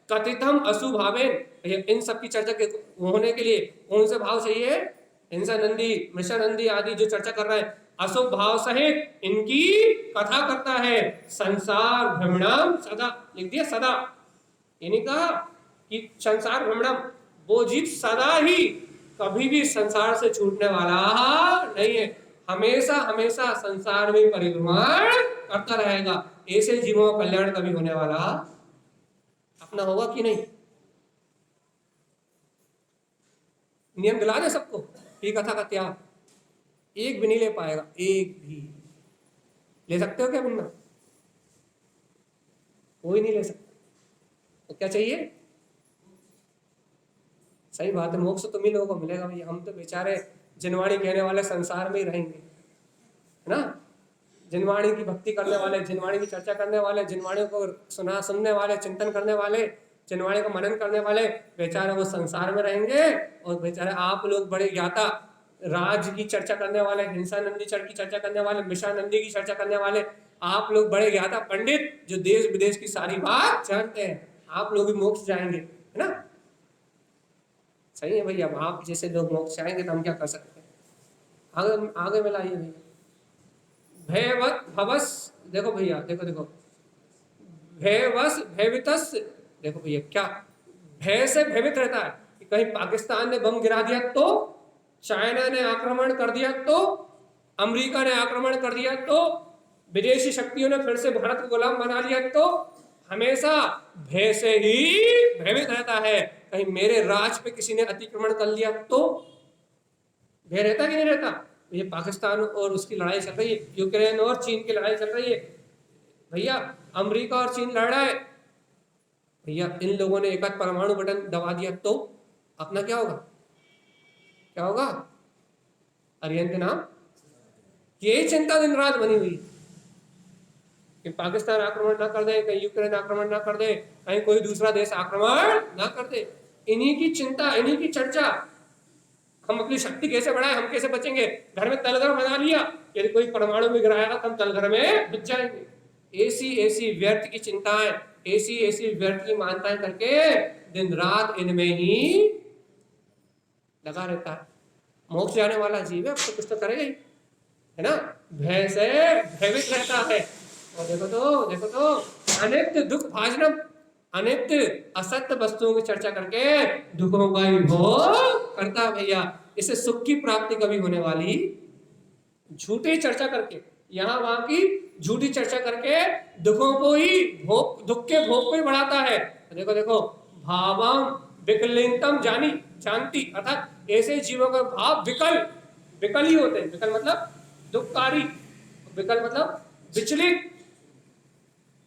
कथितम अशुभावेन, इन सब की चर्चा के होने के लिए कौन से भाव चाहिए, हिंसा नंदी, मृषानंदी आदि जो चर्चा कर रहा है, अशुभ भाव सहित इनकी कथा करता है। संसार भ्रमणम सदा, लिख दिया सदा, यानी कहा कि संसार भ्रमणम, वो जीव सदा ही कभी भी संसार से छूटने वाला नहीं है, हमेशा हमेशा संसार में परिभ्रमण करता रहेगा। ऐसे जीवों का कल्याण कभी होने वाला अपना होगा कि नहीं। नियम दिला दे सबको, ये कथा का त्याग एक भी नहीं ले पाएगा, एक भी। ले सकते हो क्या बिना, कोई नहीं ले सकता। तो क्या चाहिए, सही बात है, मोक्ष तो लोगों को मिलेगा भैया, हम तो बेचारे जिनवाणी कहने वाले संसार में ही रहेंगे, है ना। जिनवाणी की भक्ति करने वाले, जिनवाणी की चर्चा करने वाले, जिनवाणी को सुनने वाले, चिंतन करने वाले, जिनवाणी को मनन करने वाले, बेचारे वो संसार में रहेंगे। और बेचारे आप लोग बड़े ज्ञाता, राज की चर्चा करने वाले, हिंसा नंदी की चर्चा करने वाले, मिशा नंदी की चर्चा करने वाले, आप लोग बड़े ज्ञाता पंडित जो देश विदेश की सारी बात जानते हैं, आप लोग भी मोक्ष जाएंगे, है ना। सही है भैया, अब आप जैसे लोग मोक्ष जाएंगे तो हम क्या कर सकते हैं। आगे आगे में लाइए भैया। भयवत भवस, देखो भैया, देखो देखो, भयवस भयवितस, देखो भैया क्या भय से भयभीत रहता है कि कहीं पाकिस्तान ने बम गिरा दिया तो, चाइना ने आक्रमण कर दिया तो, अमेरिका ने आक्रमण कर दिया तो, विदेशी शक्तियों ने फिर से भारत को गुलाम बना लिया तो, हमेशा भय से ही भयभीत रहता है। कहीं मेरे राज पे किसी ने अतिक्रमण कर लिया तो, भय रहता कि नहीं रहता। ये पाकिस्तान और उसकी लड़ाई चल रही है, यूक्रेन और चीन की लड़ाई चल रही है भैया, अमेरिका और चीन लड़ रहा है भैया। इन लोगों ने एक आध परमाणु बटन दबा दिया तो अपना क्या होगा, क्या होगा। अरिहंत नाम यही चिंता दिन रात बनी हुई कि पाकिस्तान आक्रमण ना कर दे, कहीं यूक्रेन आक्रमण ना कर दे, कहीं कोई दूसरा देश आक्रमण ना कर दे। इन्हीं की चिंता, इन्हीं की चर्चा। हम अपनी शक्ति कैसे बढ़ाएं, हम कैसे बचेंगे। घर में तलघर बना लिया, यदि कोई परमाणु में गिराएगा तो हम तलघर में बच जाएंगे। ऐसी ऐसी व्यर्थ की चिंताएं, ऐसी ऐसी व्यर्थ की मानताएं करके दिन रात इनमें ही लगा रहता है। मोक्ष जाने वाला जीव है, तो कुछ तो करेगा ही, है ना। भय से भयभीत रहता है। और देखो तो अनित्य दुख भाजनम, अनित्य असत्य वस्तुओं की चर्चा करके दुखों का ही भोग करता है भैया। इसे सुख की प्राप्ति कभी होने वाली, झूठी चर्चा करके, यहाँ वहां की झूठी चर्चा करके दुखों को ही भोग, दुख के भोग को ही बढ़ाता है। देखो देखो, भावम विकलितम जानी जानती, अर्थात ऐसे जीवों का भाव विकल, विकल ही होते हैं। विकल मतलब दुखकारी, विकल मतलब विचलित।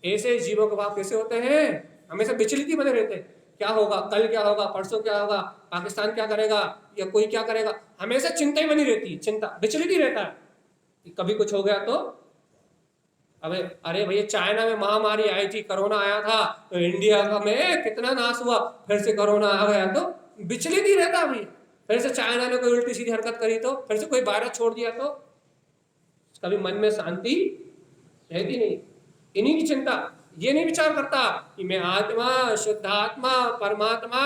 ऐसे जीवों के भाव कैसे होते हैं, हमेशा विचलित ही बने रहते हैं। क्या होगा, कल क्या होगा, परसों क्या होगा, पाकिस्तान क्या करेगा या कोई क्या करेगा, हमेशा चिंता ही बनी रहती है। चिंता, विचलित ही रहता है। कभी कुछ हो गया तो, अरे भैया चाइना में महामारी आई थी, कोरोना आया था, तो इंडिया में कितना नाश हुआ, फिर से कोरोना आ गया तो विचलित ही रहता भैया। फिर से चाइना ने कोई उल्टी सीधी हरकत करी तो, फिर से कोई वायरस छोड़ दिया तो, कभी मन में शांति रहती नहीं। इन्हीं की चिंता, ये नहीं विचार करता कि मैं आत्मा, शुद्ध आत्मा, परमात्मा,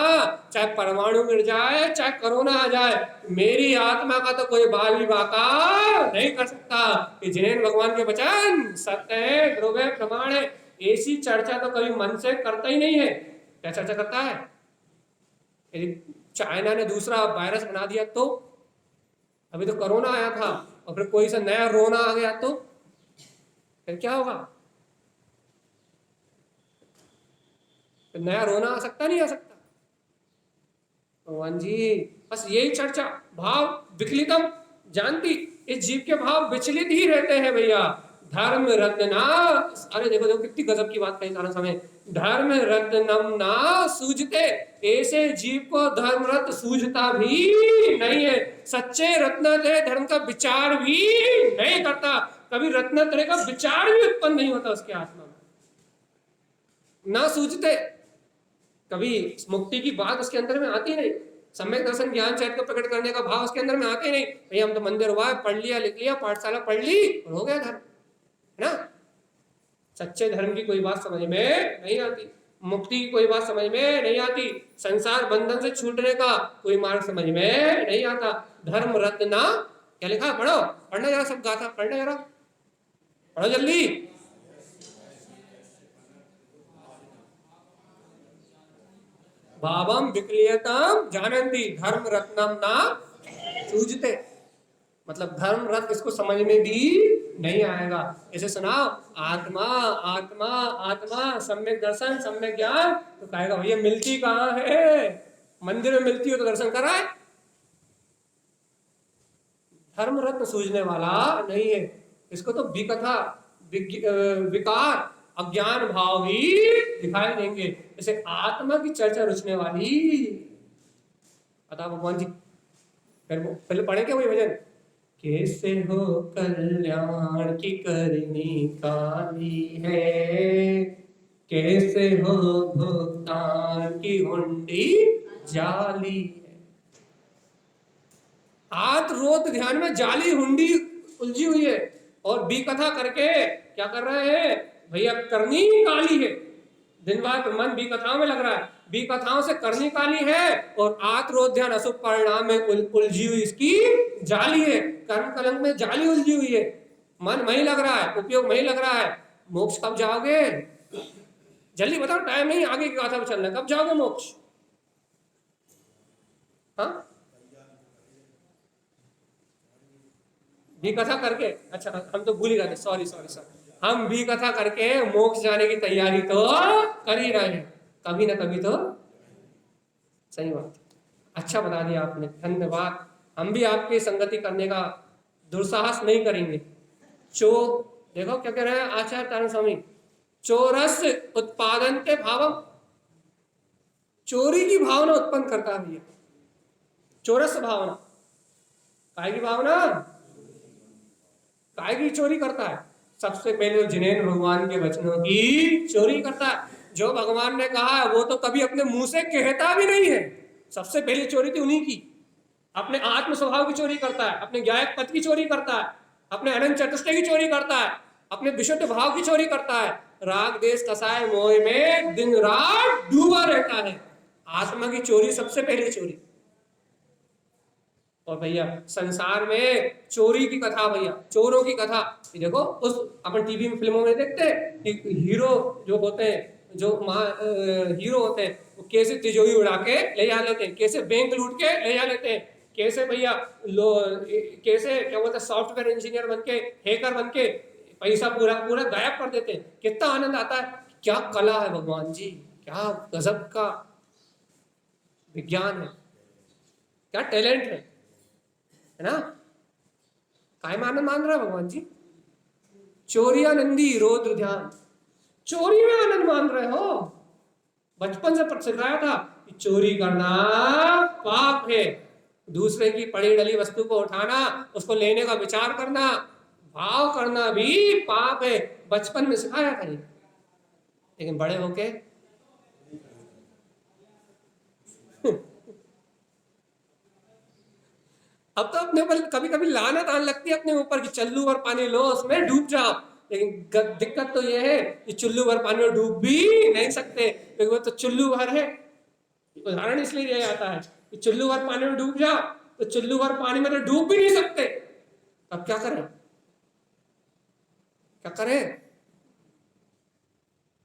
चाहे परमाणु गिर जाए, चाहे कोरोना आ जाए, मेरी आत्मा का तो कोई बाल भी बाका नहीं कर सकता। कि जिन्हें भगवान के वचन सत्य है, ध्रुव है, प्रमाण है, ऐसी चर्चा तो कभी मन से करता ही नहीं है। क्या चर्चा करता है। यदि चाइना ने दूसरा वायरस बना दिया तो, अभी तो कोरोना आया था और फिर कोई सा नया रोना आ गया तो फिर क्या होगा। नया रोना आ सकता, नहीं आ सकता भगवान जी। बस यही चर्चा, भाव विकलितम जानती, इस जीव के भाव विचलित ही रहते हैं भैया। धर्म रत्ना, अरे देखो देखो कितनी गजब की बात कही सारा समय। धर्म रत्नम ना सूझते, ऐसे जीव को धर्म रत्न सूझता भी नहीं है। सच्चे रत्नत्रय धर्म का विचार भी नहीं करता, कभी रत्नत्रय का विचार भी उत्पन्न नहीं होता उसके आत्मा में, ना सूझते। कभी मुक्ति की बात उसके अंदर में आती नहीं, सम्यक दर्शन ज्ञान चैत को प्रकट करने का भाव उसके अंदर में आते नहीं। भाई हम तो मंदिर हुआ, पढ़ लिया, लिख लिया, पाठशाला पढ़ ली और हो गया धर्म, है ना। सच्चे धर्म की कोई बात समझ में नहीं आती, मुक्ति की कोई बात समझ में नहीं आती, संसार बंधन से छूटने का कोई मार्ग समझ में नहीं आता। धर्म रत्ना, क्या लिखा, पढ़ो, पढ़ना जरा, सब गाथा पढ़ना जरा, पढ़ो जल्दी। भावम विकलियतम जानन्ति धर्म रत्नम ना सूझते, मतलब धर्म रत्न इसको समझ में भी नहीं आएगा। ऐसे सुनाओ, आत्मा आत्मा आत्मा, सम्यक दर्शन, सम्यक ज्ञान, तो कहेगा भैया मिलती कहाँ है, मंदिर में मिलती हो तो दर्शन कराए। धर्म रत्न सूझने वाला नहीं है, इसको तो विकथा, विकार, अज्ञान भाव ही दिखाई देंगे। जैसे आत्मा की चर्चा रुचने वाली, अतः भगवान जी फिर पहले पढ़े क्या वही भजन, कैसे हो कल्याण की करनी काली है, कैसे हो भुगतान की हुंडी जाली है। आत रोत ध्यान में जाली हुंडी उलझी हुई है, और बी कथा करके क्या कर रहे हैं भैया, करनी काली है। दिन रात मन बी कथाओं में लग रहा है, बी कथाओं से करनी काली है, और आत रोत ध्यान अशुभ परिणाम में उलझी हुई इसकी जाली है। कर्म कलंक में जाली उलझी हुई है, मन वही लग रहा है, उपयोग वही लग रहा है। मोक्ष कब जाओगे, जल्दी बताओ, टाइम नहीं आगे की कथा में चलना, कब जाओगे मोक्ष? हाँ, भी कथा करके, अच्छा हम तो भूल ही गए थे, सॉरी सॉरी सॉरी। हम भी कथा करके मोक्ष जाने की तैयारी तो कर ही रहे हैं, कभी ना कभी तो। सही बात, अच्छा बता दिया आपने, धन्यवाद। हम भी आपकी संगति करने का दुस्साहस नहीं करेंगे। चो देखो क्या कह रहे हैं आचार्य तारण स्वामी, चोरस उत्पादन के भावम, चोरी की भावना उत्पन्न करता है भैया। चोरस भावना, काय की भावना, काय की चोरी करता है? सबसे पहले जिनेन्द्र भगवान के वचनों की चोरी करता है। जो भगवान ने कहा है वो तो कभी अपने मुंह से कहता भी नहीं है। सबसे पहली चोरी थी उन्हीं की। अपने आत्म स्वभाव की चोरी करता है, अपने ज्ञायक पद की चोरी करता है, अपने अनंत चतुष्टय की चोरी करता है, अपने विशुद्ध भाव की चोरी करता है। राग देश कसाय मोह में दिन रात डूबा रहता है। आत्मा की चोरी सबसे पहली चोरी। और भैया संसार में चोरी की कथा, भैया चोरों की कथा देखो, उस अपन टीवी में फिल्मों में देखते हैं कि हीरो जो होते हैं, जो हीरो होते हैं, वो कैसे तिजोरी उड़ा के ले जा लेते हैं, कैसे बैंक लूट के ले जा लेते हैं, कैसे भैया लो कैसे क्या बोलते हैं सॉफ्टवेयर इंजीनियर बन के, हैकर बन के पैसा पूरा पूरा गायब कर देते हैं। कितना आनंद आता है, क्या कला है भगवान जी, क्या गजब का विज्ञान है, क्या टैलेंट है ना। काय में आनंद मान रहा है भगवान जी, चोरी आनंदी रौद्र ध्यान, चोरी में आनंद मान रहे हो। बचपन से सिखाया था कि चोरी करना पाप है, दूसरे की पड़ी डली वस्तु को उठाना, उसको लेने का विचार करना, भाव करना भी पाप है। बचपन में सिखाया था ये, लेकिन बड़े होके अब तो अपने ऊपर कभी कभी लानत आने लगती है अपने ऊपर कि चल्लू भर पानी लो उसमें डूब जाओ। लेकिन दिक्कत तो यह है कि चुल्लू भर पानी में डूब भी नहीं सकते, क्योंकि वो तो चुल्लू भर है। उदाहरण इसलिए दिया जाता है कि चुल्लू भर पानी में डूब जाओ, तो चुल्लू भर पानी में तो डूब भी नहीं सकते। अब क्या करें, क्या करें?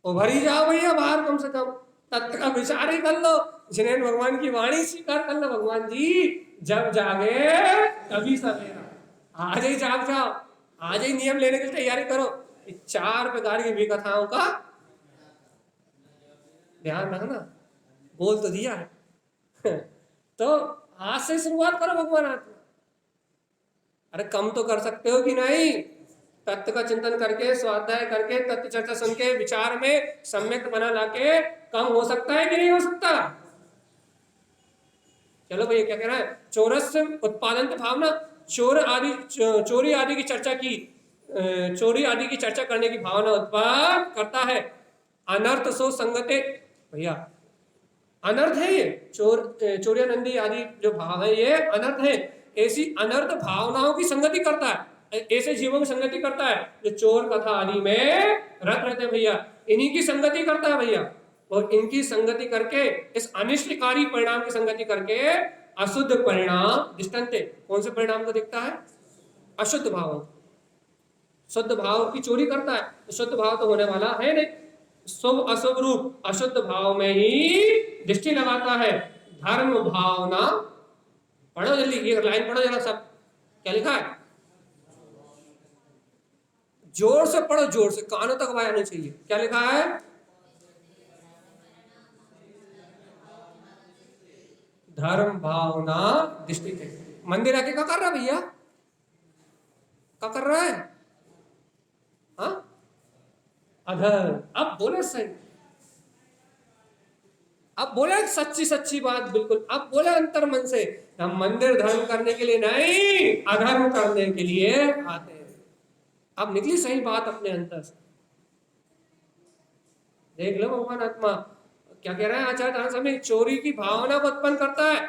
उभर ही जाओ भैया बाहर, कम से कम तत्व का विचार ही कर लो, जिन्हें भगवान की वाणी स्वीकार कर लो। भगवान जी जब जागे तभी सवेरा, आज ही जाग जाओ, आज ही नियम लेने की तैयारी करो। 4 प्रकार की भी कथाओं का ध्यान रखना, बोल तो दिया है तो आज से शुरुआत करो भगवान आत्मा। अरे कम तो कर सकते हो कि नहीं, तत्व का चिंतन करके, स्वाध्याय करके, तत्व चर्चा सुन के, विचार में सम्यक बना लाके कम हो सकता है कि नहीं हो सकता? चलो भैया क्या कह रहा है, चोरस उत्पादन की भावना, चोर आदि चोरी आदि की चर्चा की, चोरी आदि की चर्चा करने की भावना उत्पन्न करता है। अनर्थ सो संगते, भैया अनर्थ है ये, चोरियानंदी आदि जो भाव है ये अनर्थ है। ऐसी अनर्थ भावनाओं की संगति करता है, ऐसे जीवों की संगति करता है जो चोर कथा आदि में रत रहते हैं भैया, इन्हीं की संगति करता है भैया। और इनकी संगति करके, इस अनिष्टकारी परिणाम की संगति करके अशुद्ध परिणाम दृष्टांत, कौन से परिणाम को दिखता है? अशुद्ध भाव, शुद्ध भाव की चोरी करता है, तो शुद्ध भाव तो होने वाला है नहीं, शुभ अशुभ रूप अशुद्ध भाव में ही दृष्टि लगाता है। धर्म भावना, पढ़ो जल्दी ये लाइन पढ़ो जरा सब, क्या लिखा है? जोर से पढ़ो, जोर से, कानों तक आवाज आनी चाहिए। क्या लिखा है? धर्म भावना दृष्टि थे। मंदिर आके क्या कर रहा है भैया, क्या कर रहा है? हाँ, अधर। अब बोले सही, अब बोला सच्ची सच्ची बात बिल्कुल, अब बोला अंतर मन से, हम मंदिर धर्म करने के लिए नहीं, अधर्म करने के लिए आते हैं। अब निकली सही बात अपने अंतर से। देख लो भगवान आत्मा क्या कह रहा है आचार्य ध्यान स्वामी, चोरी की भावना को उत्पन्न करता है,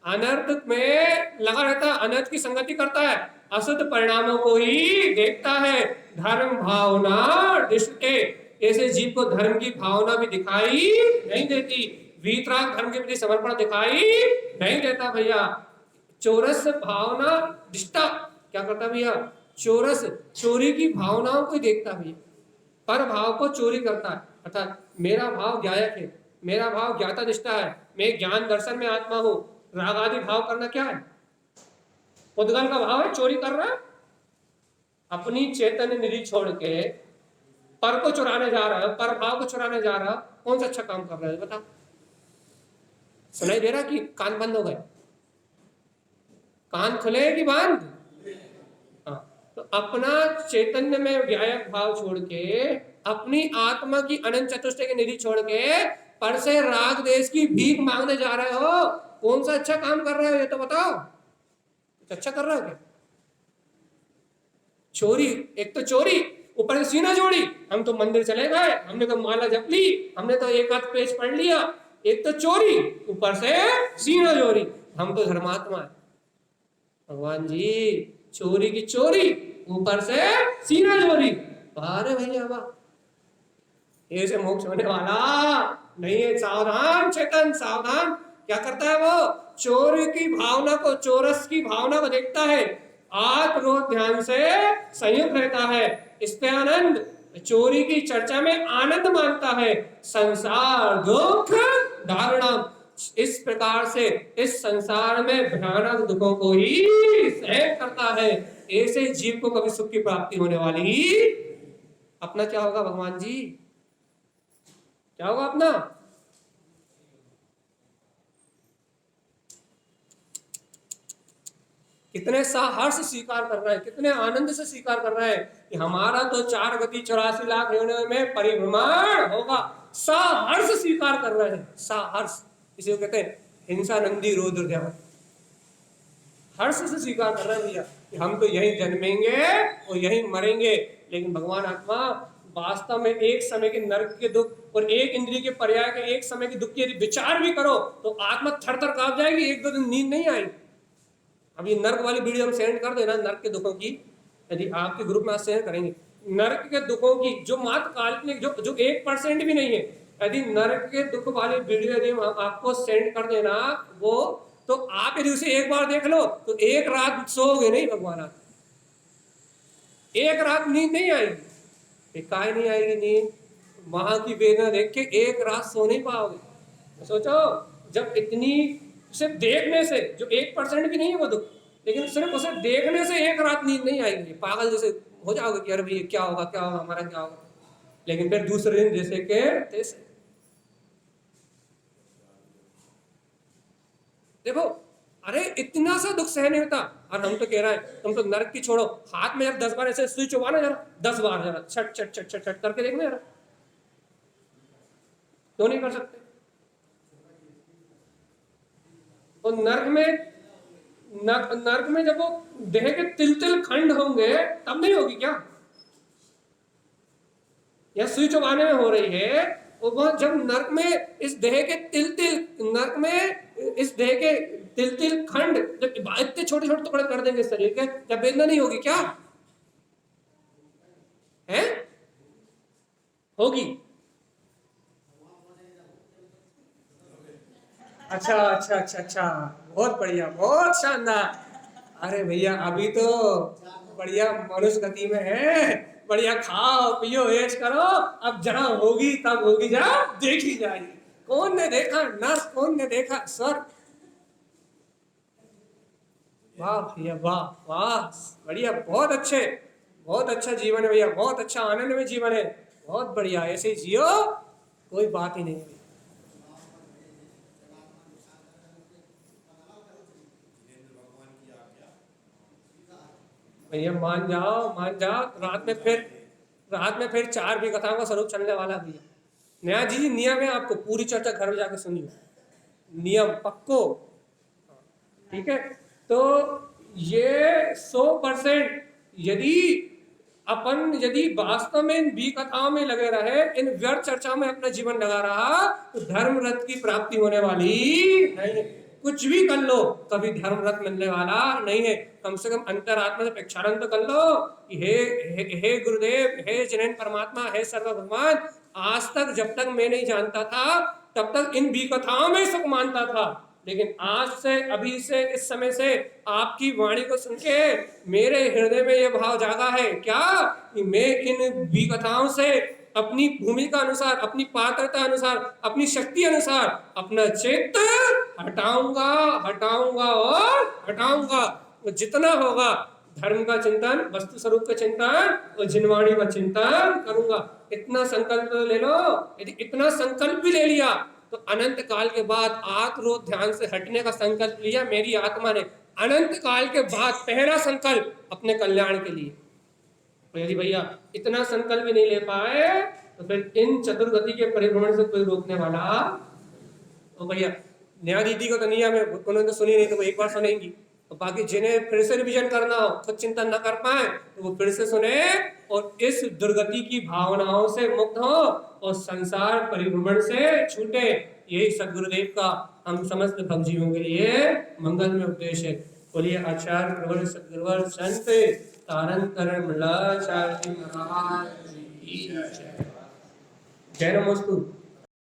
अनर्थ में लगा रहता है, अनर्थ की संगति करता है, असुत परिणामों को ही देखता है, धर्म भावना दृष्टि, ऐसे जीव को धर्म की भावना भी दिखाई नहीं देती, वीतराग धर्म के प्रति समर्पण दिखाई नहीं देता भैया। चोरस भावना दिष्टा क्या करता भैया, चोरस चोरी की भावनाओं को देखता भैया, पर भाव को चोरी करता है, अर्थात मेरा भाव ज्ञायक है, मेरा भाव ज्ञाता निष्ठा है, मैं ज्ञान दर्शन में आत्मा हूं, राग आदि भाव करना क्या है, उद्गल का भाव है, चोरी कर रहा है, अपनी चेतन निधि छोड़ के पर को चुराने जा रहा है, पर भाव को चुराने जा रहा, कौन सा अच्छा काम कर रहा है बता? सुनाई दे रहा कि कान बंद हो गए? कान खुले कि बंद? हाँ, तो अपना चैतन्य में व्यायक भाव छोड़ के, अपनी आत्मा की अनंत चतुष्टय की निधि छोड़ के पर से राग देश की भीख मांगने जा रहे हो, कौन सा अच्छा काम कर रहे हो ये तो बताओ? कुछ अच्छा कर रहे हो क्या? चोरी, एक तो चोरी, ऊपर से सीना जोड़ी, हम तो मंदिर चले गए, हमने तो माला जप ली, हमने तो एक आध पेज पढ़ लिया, एक तो चोरी ऊपर से सीना जोड़ी, हम तो धर्मात्मा है। भगवान जी चोरी की चोरी ऊपर से सीना जोड़ी, अरे भैया वाह, ऐसे मोक्ष होने वाला नहीं है, सावधान चेतन सावधान। क्या करता है वो, चोरी की भावना को, चोरस की भावना को देखता है, आत्मरोध ध्यान से संयुक्त रहता है, इस पे आनंद, चोरी की चर्चा में आनंद मानता है, संसार दुख धारणा, इस प्रकार से इस संसार में भयानक दुखों को ही सहन करता है, ऐसे जीव को कभी सुख की प्राप्ति होने वाली। अपना क्या होगा भगवान जी, क्या होगा अपना? कितने साहर्ष स्वीकार कर रहा है, कितने आनंद से स्वीकार कर रहा है कि हमारा तो 4 गति 84 लाख योनियों में परिभ्रमण होगा, साहर्ष स्वीकार कर रहे हैं, साहर्ष, इसे कहते हैं हिंसा नंदी रौद्र ध्यान, हर्ष से स्वीकार कर रहे हैं भैया कि हम तो यहीं जन्मेंगे और यहीं मरेंगे। लेकिन भगवान आत्मा वास्तव में एक समय के नरक के दुख और एक इंद्रिय के पर्याय के एक समय के दुख की यदि विचार भी करो तो आत्मा थर थर कांप जाएगी, एक दो दिन नींद नहीं आएगी। अब ये नरक वाली वीडियो हम सेंड कर देना, नरक के दुखों की, यदि आपके ग्रुप में आज शेयर करेंगे, नरक के दुखों की जो मात्र काल्पनिक, जो 1% भी नहीं है, यदि नरक के दुख वाली वीडियो यदि हम आपको सेंड कर देना, वो तो आप यदि उसे एक बार देख लो तो एक रात सोओगे नहीं भगवान, आप एक रात नींद नहीं आएगी, काहे नहीं आएगी नींद, वहां की वेदना देख के एक रात सो नहीं पाओगे। सोचो जब इतनी, सिर्फ देखने से, जो 1% भी नहीं है वो दुख, लेकिन सिर्फ उसे देखने से एक रात नींद नहीं आएगी, पागल जैसे हो जाओगे कि अरे भैया क्या होगा क्या होगा हमारा क्या होगा, लेकिन फिर दूसरे दिन जैसे के तैसे। देखो अरे इतना सा दुख सहन नहीं होता, और हम तो कह रहे हैं तुम तो नरक की छोड़ो, हाथ में जरा 10 बार ऐसे सुई चुबाना, जरा 10 बार जरा छट छट छट छट छट करके देखना जरा, क्यों नहीं कर सकते? तो नर्क में जब वो देह के तिल तिल खंड होंगे तब नहीं होगी क्या? या सुई चुबाने में हो रही है, वो जब नर्क में इस देह के तिल तिल, नर्क में इस देह के तिल तिल खंड जब इतने छोटे छोटे टुकड़े कर देंगे शरीर के, जब वेदना नहीं होगी क्या? है होगी। अच्छा अच्छा अच्छा अच्छा, बहुत बढ़िया, बहुत शानदार। अरे भैया अभी तो बढ़िया मनुष्य गति में है, बढ़िया खाओ पियो ऐश करो, अब जहां होगी तब होगी, जहां देखी जाएगी। कौन ने देखा नर्स, कौन ने देखा स्वर्ग? वाह भैया वाह वाह, बढ़िया, बहुत अच्छे, बहुत अच्छा जीवन है भैया, बहुत अच्छा आनंद में जीवन है, बहुत बढ़िया, ऐसे ही जियो, कोई बात ही नहीं। भैया मान जाओ मान जाओ, रात में फिर 4 भी कथाओं का स्वरूप चलने वाला भैया, न्याय जी नियम है, आपको पूरी चर्चा घर में जाकर सुनिए, नियम पक्को, ठीक है। तो ये 100% यदि यदि वास्तव में इन भी कथाओं में लगे रहे, इन व्यर्थ चर्चाओं में अपना जीवन लगा रहा, तो धर्म रथ की प्राप्ति होने वाली नहीं है। कुछ भी कर लो, कभी धर्म रथ मिलने वाला नहीं है। कम से कम अंतरात्मा से प्रक्षालन तो कर लो कि हे गुरुदेव, हे जैन परमात्मा, हे सर्व भगवान, आज तक जब तक मैं नहीं जानता था तब तक इन भी कथाओं में सुख मानता था, लेकिन आज से, अभी से, इस समय से आपकी वाणी को सुन के मेरे हृदय में यह भाव जागा है क्या कि मैं इन भी कथाओं से अपनी भूमिका अनुसार, अपनी पात्रता अनुसार, अपनी शक्ति अनुसार अपना चित्त हटाऊंगा, हटाऊंगा और हटाऊंगा। जितना होगा धर्म का चिंतन, वस्तु स्वरूप का चिंतन और जिनवाणी का चिंतन करूंगा। इतना संकल्प ले लो। यदि इतना संकल्प भी ले लिया तो अनंत काल के बाद आत्मरोध ध्यान से हटने का संकल्प लिया मेरी आत्मा ने, अनंत काल के बाद पहला संकल्प अपने कल्याण के लिए। तो यदि भैया इतना संकल्प भी नहीं ले पाए तो फिर इन चतुर्गति के परिभ्रमण से कोई रोकने वाला तो भैया न्याय दीदी को तो नियम है, उन्होंने तो सुनी नहीं तो वो एक बार सुनेंगी, तो बाकी जिन्हें फिर से रिविजन करना हो, खुद चिंतन न कर पाए तो वो फिर से सुने और इस दुर्गति की भावनाओं से मुक्त हो और संसार परिभ्रमण से छूटे। यही सदगुरुदेव का हम समस्त भक्तजीवों के लिए मंगल में उपदेश है। बोलिए आचार्य प्रवर सदगुरुवर संत तारण मलाचार्य महाराज की जय। जय नमोस्तु।